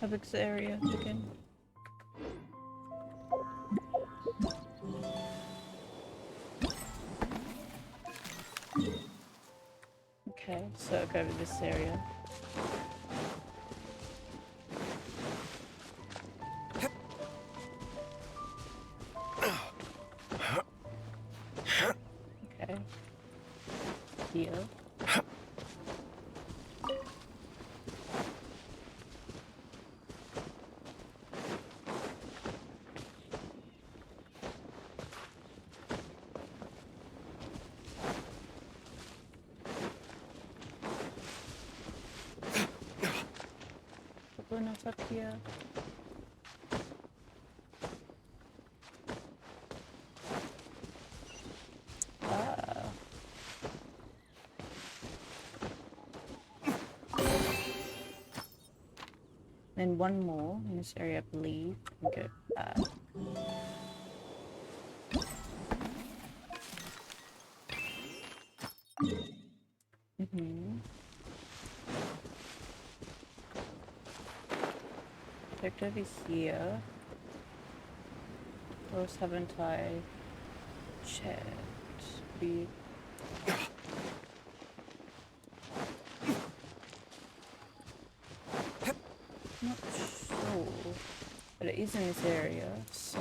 How big's the area again? Okay, so I'll go over this area. Okay. Here. Enough up here. Ah. Then one more in this area, I believe. And go back. Checked over here. Or else haven't I checked? Not sure. But it is in this area, so...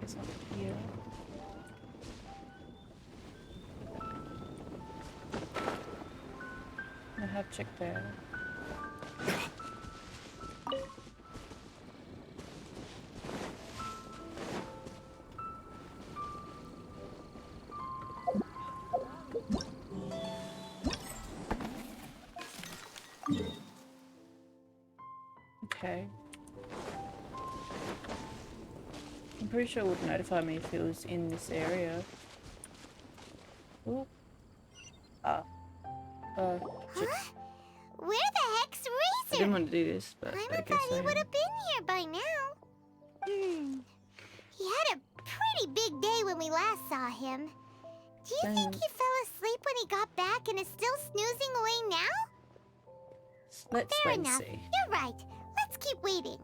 It's up here. I have checked there. Okay. I'm pretty sure it would notify me if it was in this area. Ooh. Ah. Shit. Where the heck's I Razor? didn't want to do this, but I I thought guess he I would am. have been here by now. He had a pretty big day when we last saw him. Do you think he fell asleep when he got back and is still snoozing away now? Let's Fair wait and enough. see. You're right. Let's keep waiting.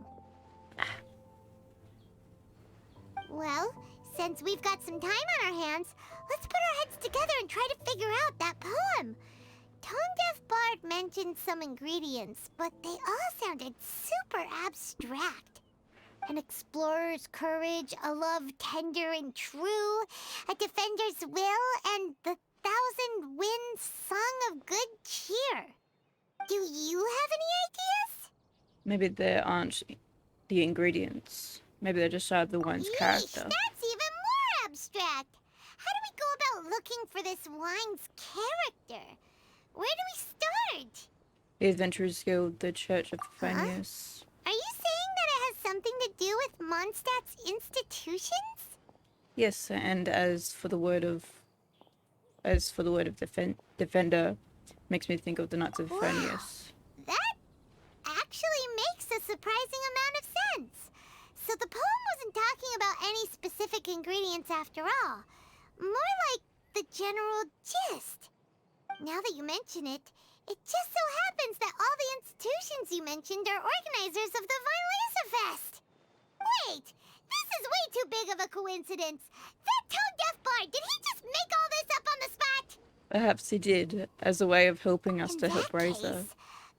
Well, since we've got some time on our hands, let's put our heads together and try to figure out that poem. Tone Deaf Bard mentioned some ingredients, but they all sounded super abstract. An explorer's courage, a love tender and true, a defender's will, and the 1,000 winds song of good cheer. Do you have any ideas? Maybe there aren't the ingredients. Maybe they just have the wine's character. That's even more abstract. How do we go about looking for this wine's character? Where do we start? The Adventurers Guild, the Church of Phineas. Are you saying that it has something to do with Mondstadt's institutions? Yes, and as for the word of defender, makes me think of the Knights of Phineas. That actually makes a surprising amount of sense. So the poem wasn't talking about any specific ingredients after all. More like the general gist. Now that you mention it, it just so happens that all the institutions you mentioned are organizers of the Violesa Fest. Wait, this is way too big of a coincidence. That tone-deaf bard, did he just make all this up on the spot? Perhaps he did, as a way of helping us to help Razor.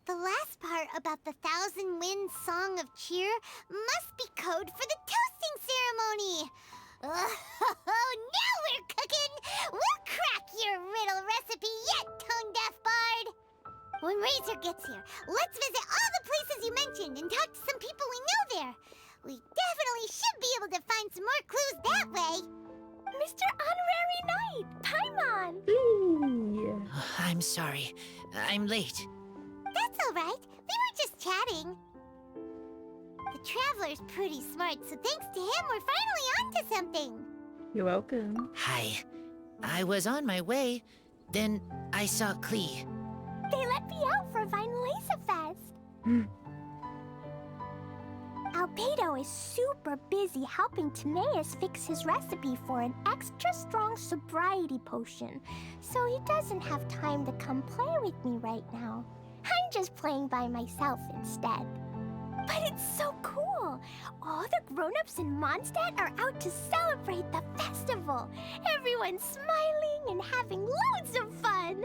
The last part about the Thousand Winds Song of Cheer must be code for the toasting ceremony. Oh, now we're cooking! We'll crack your riddle recipe yet, tone-deaf bard! When Razor gets here, let's visit all the places you mentioned and talk to some people we know there. We definitely should be able to find some more clues that way. Mr. Honorary Knight, Paimon! I'm sorry. I'm late. That's all right. We were just chatting. The Traveler's pretty smart, so thanks to him, we're finally onto something. You're welcome. Hi. I was on my way, then I saw Klee. They let me out for Violesa Fest. Albedo is super busy helping Timaeus fix his recipe for an extra strong sobriety potion, so he doesn't have time to come play with me right now. I'm just playing by myself instead. But it's so cool! All the grown-ups in Mondstadt are out to celebrate the festival. Everyone's smiling and having loads of fun.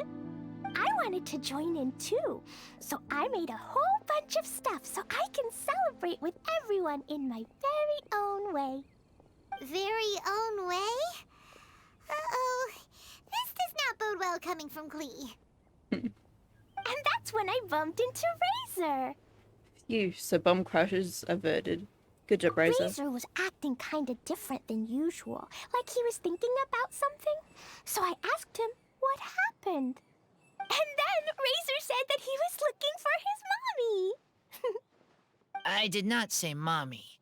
I wanted to join in too, so I made a whole bunch of stuff so I can celebrate with everyone in my very own way. Very own way? Uh-oh. This does not bode well coming from Klee. And that's when I bumped into Razor. Phew, so bomb crashes averted. Good job, Razor. Razor was acting kinda different than usual, like he was thinking about something. So I asked him what happened. And then Razor said that he was looking for his mommy. I did not say mommy.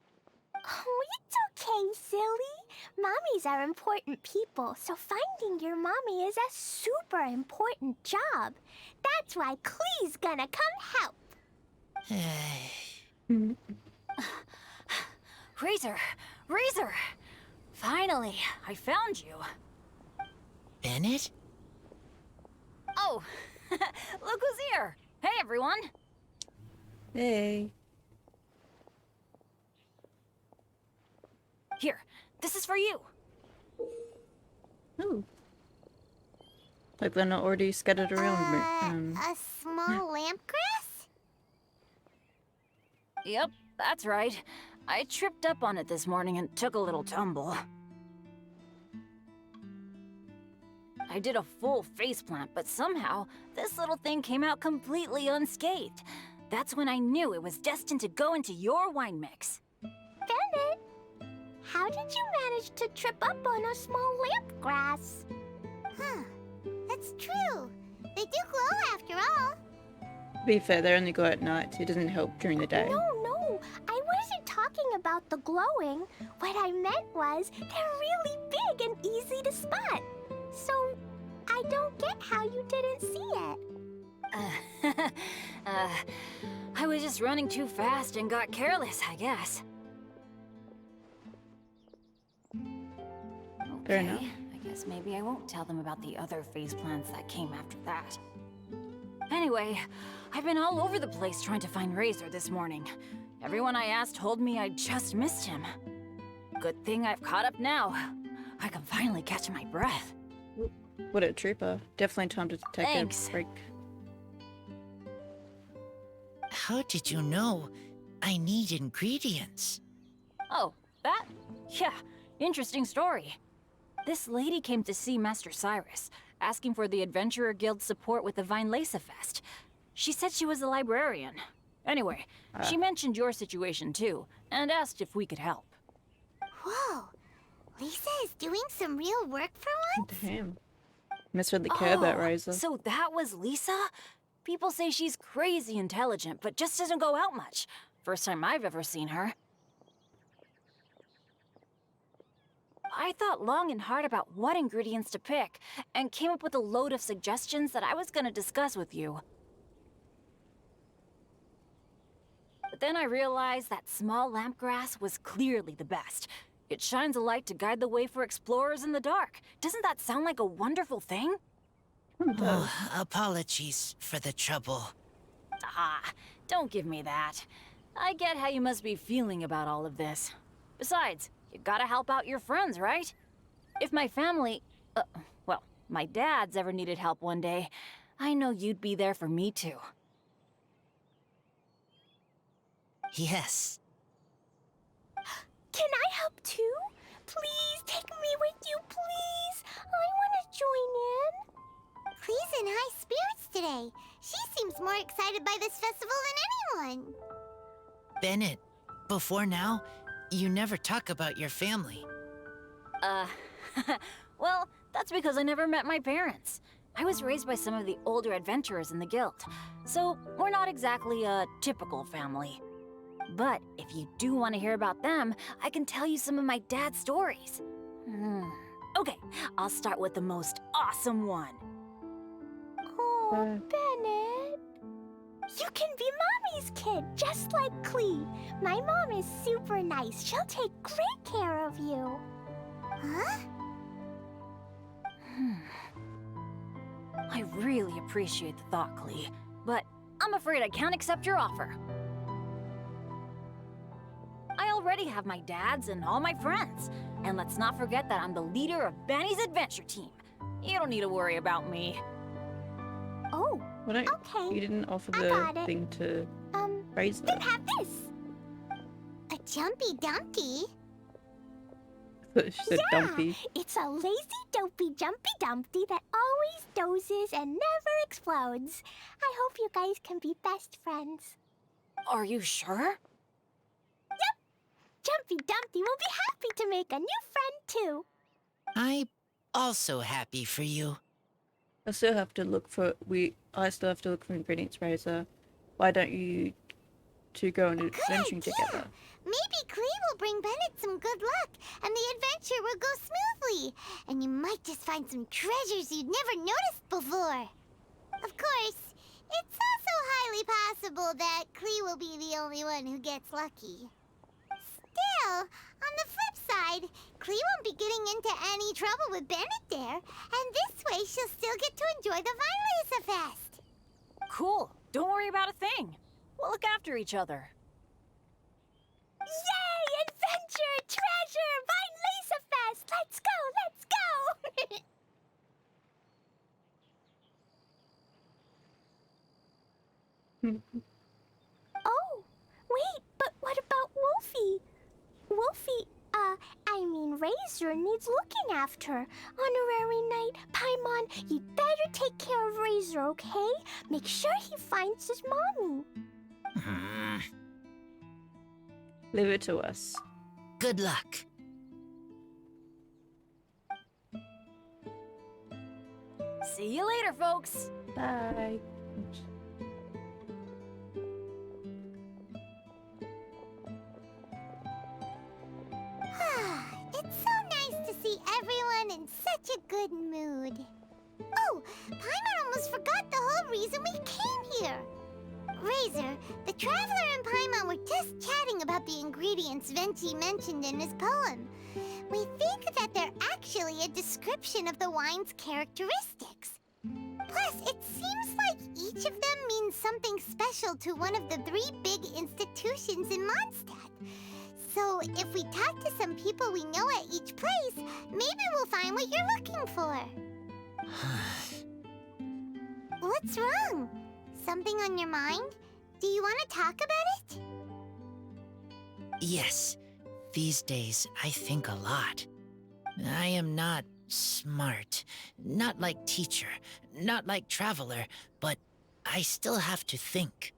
Oh, it's okay, silly. Mommies are important people, so finding your mommy is a super important job. That's why Klee's gonna come help. Razor! Razor! Finally, I found you. Bennett? Oh, look who's here. Hey, everyone. Hey. Here, this is for you. Ooh. Like they're not already scattered around. A small lampgrass? Yep, that's right. I tripped up on it this morning and took a little tumble. I did a full faceplant, but somehow this little thing came out completely unscathed. That's when I knew it was destined to go into your wine mix. Bennett, how did you manage to trip up on a small lampgrass? Huh, that's true. They do glow after all. To be fair, they only go at night. It doesn't help during the day. No, I wasn't talking about the glowing. What I meant was they're really big and easy to spot. So, I don't get how you didn't see it. I was just running too fast and got careless, I guess. Fair enough. I guess maybe I won't tell them about the other faceplants that came after that. Anyway, I've been all over the place trying to find Razor this morning. Everyone I asked told me I just missed him. Good thing I've caught up now. I can finally catch my breath. What a trooper. Definitely time to take Thanks. a break. How did you know I need ingredients? Oh, that? Yeah, interesting story. This lady came to see Master Cyrus, asking for the Adventurer Guild's support with the Violesa Fest. She said she was a librarian. Anyway, she mentioned your situation too, and asked if we could help. Whoa, Lisa is doing some real work for once? Damn. Must really care about Razor. So that was Lisa? People say she's crazy intelligent, but just doesn't go out much. First time I've ever seen her. I thought long and hard about what ingredients to pick, and came up with a load of suggestions that I was gonna discuss with you. But then I realized that small lampgrass was clearly the best. It shines a light to guide the way for explorers in the dark. Doesn't that sound like a wonderful thing? Oh, apologies for the trouble. Ah, don't give me that. I get how you must be feeling about all of this. Besides, you gotta help out your friends, right? If my family, well, my dad's ever needed help one day, I know you'd be there for me too. Yes. Can I help too? Please take me with you, please. I want to join in. Clee's in high spirits today. She seems more excited by this festival than anyone. Bennett, before now, you never talk about your family. Well, that's because I never met my parents. I was raised by some of the older adventurers in the guild, so we're not exactly a typical family. But if you do want to hear about them, I can tell you some of my dad's stories. Okay, I'll start with the most awesome one. Oh, Bennett. You can be Mommy's kid, just like Clee. My mom is super nice. She'll take great care of you. Huh? I really appreciate the thought, Clee, but I'm afraid I can't accept your offer. I already have my dad's and all my friends. And let's not forget that I'm the leader of Benny's adventure team. You don't need to worry about me. Oh, okay. You didn't offer the thing to Razor. Then have this. A jumpy dumpy? She said dumpy. It's a lazy, dopey, jumpy dumpty that always dozes and never explodes. I hope you guys can be best friends. Are you sure? Yep. Jumpy Dumpty will be happy to make a new friend too. I'm also happy for you. I still have to look for ingredients, Razor. Why don't you two go on adventuring together? Maybe Clee will bring Bennett some good luck, and the adventure will go smoothly. And you might just find some treasures you'd never noticed before. Of course, it's also highly possible that Clee will be the only one who gets lucky. Still, on the flip side, Clee won't be getting into any trouble with Bennett there, and this way she'll still get to enjoy the Vinelisa Fest. Cool. Don't worry about a thing. We'll look after each other. Yay! Adventure! Treasure! Vinelisa Fest! Let's go! Let's go! Oh, wait, but what about Wolfie? Wolfie, Razor needs looking after. Honorary Knight, Paimon, you'd better take care of Razor, okay? Make sure he finds his mommy. Leave it to us. Good luck. See you later, folks. Bye. It's so nice to see everyone in such a good mood. Oh, Paimon almost forgot the whole reason we came here. Razor, the Traveler and Paimon were just chatting about the ingredients Venti mentioned in his poem. We think that they're actually a description of the wine's characteristics. Plus, it seems like each of them means something special to one of the 3 big institutions in Mondstadt. So, if we talk to some people we know at each place, maybe we'll find what you're looking for. What's wrong? Something on your mind? Do you want to talk about it? Yes. These days, I think a lot. I am not smart. Not like teacher. Not like Traveler. But I still have to think.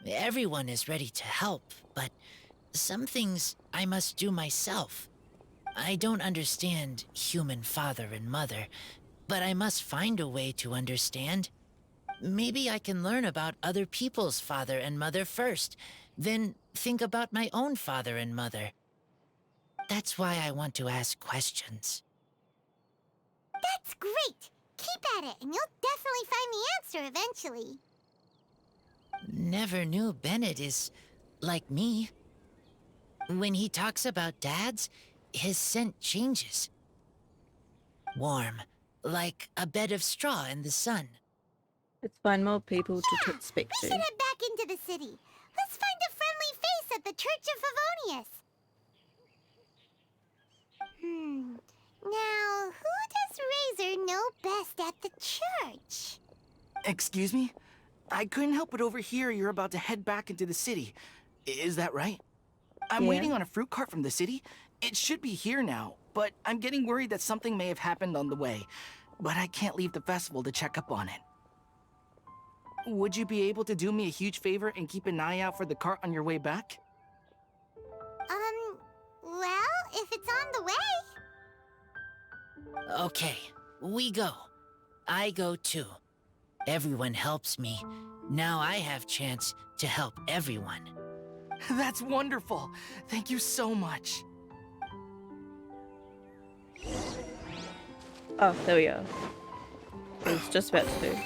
Everyone is ready to help, but some things I must do myself. I don't understand human father and mother, but I must find a way to understand. Maybe I can learn about other people's father and mother first, then think about my own father and mother. That's why I want to ask questions. That's great! Keep at it, and you'll definitely find the answer eventually. Never knew Bennett is like me. When he talks about dads, his scent changes. Warm, like a bed of straw in the sun. Let's find more people to speak We to. should head back into the city. Let's find a friendly face at the Church of Favonius. Now, who does Razor know best at the church? Excuse me? I couldn't help but overhear you're about to head back into the city. Is that right? I'm waiting on a fruit cart from the city. It should be here now, but I'm getting worried that something may have happened on the way. But I can't leave the festival to check up on it. Would you be able to do me a huge favor and keep an eye out for the cart on your way back? Well, if it's on the way. Okay, we go. I go too. Everyone helps me. Now I have chance to help everyone. That's wonderful. Thank you so much. Oh, there we go. I was just about to do.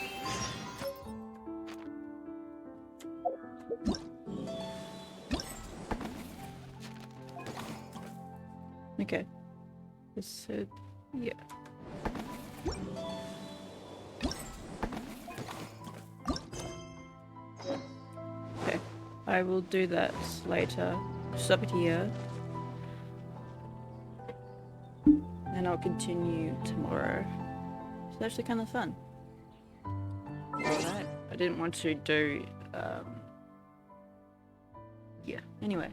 Okay. So, yeah. Okay. I will do that later. Stop it here. And I'll continue tomorrow. It's actually kind of fun. Alright. I didn't want to do, yeah. Anyway.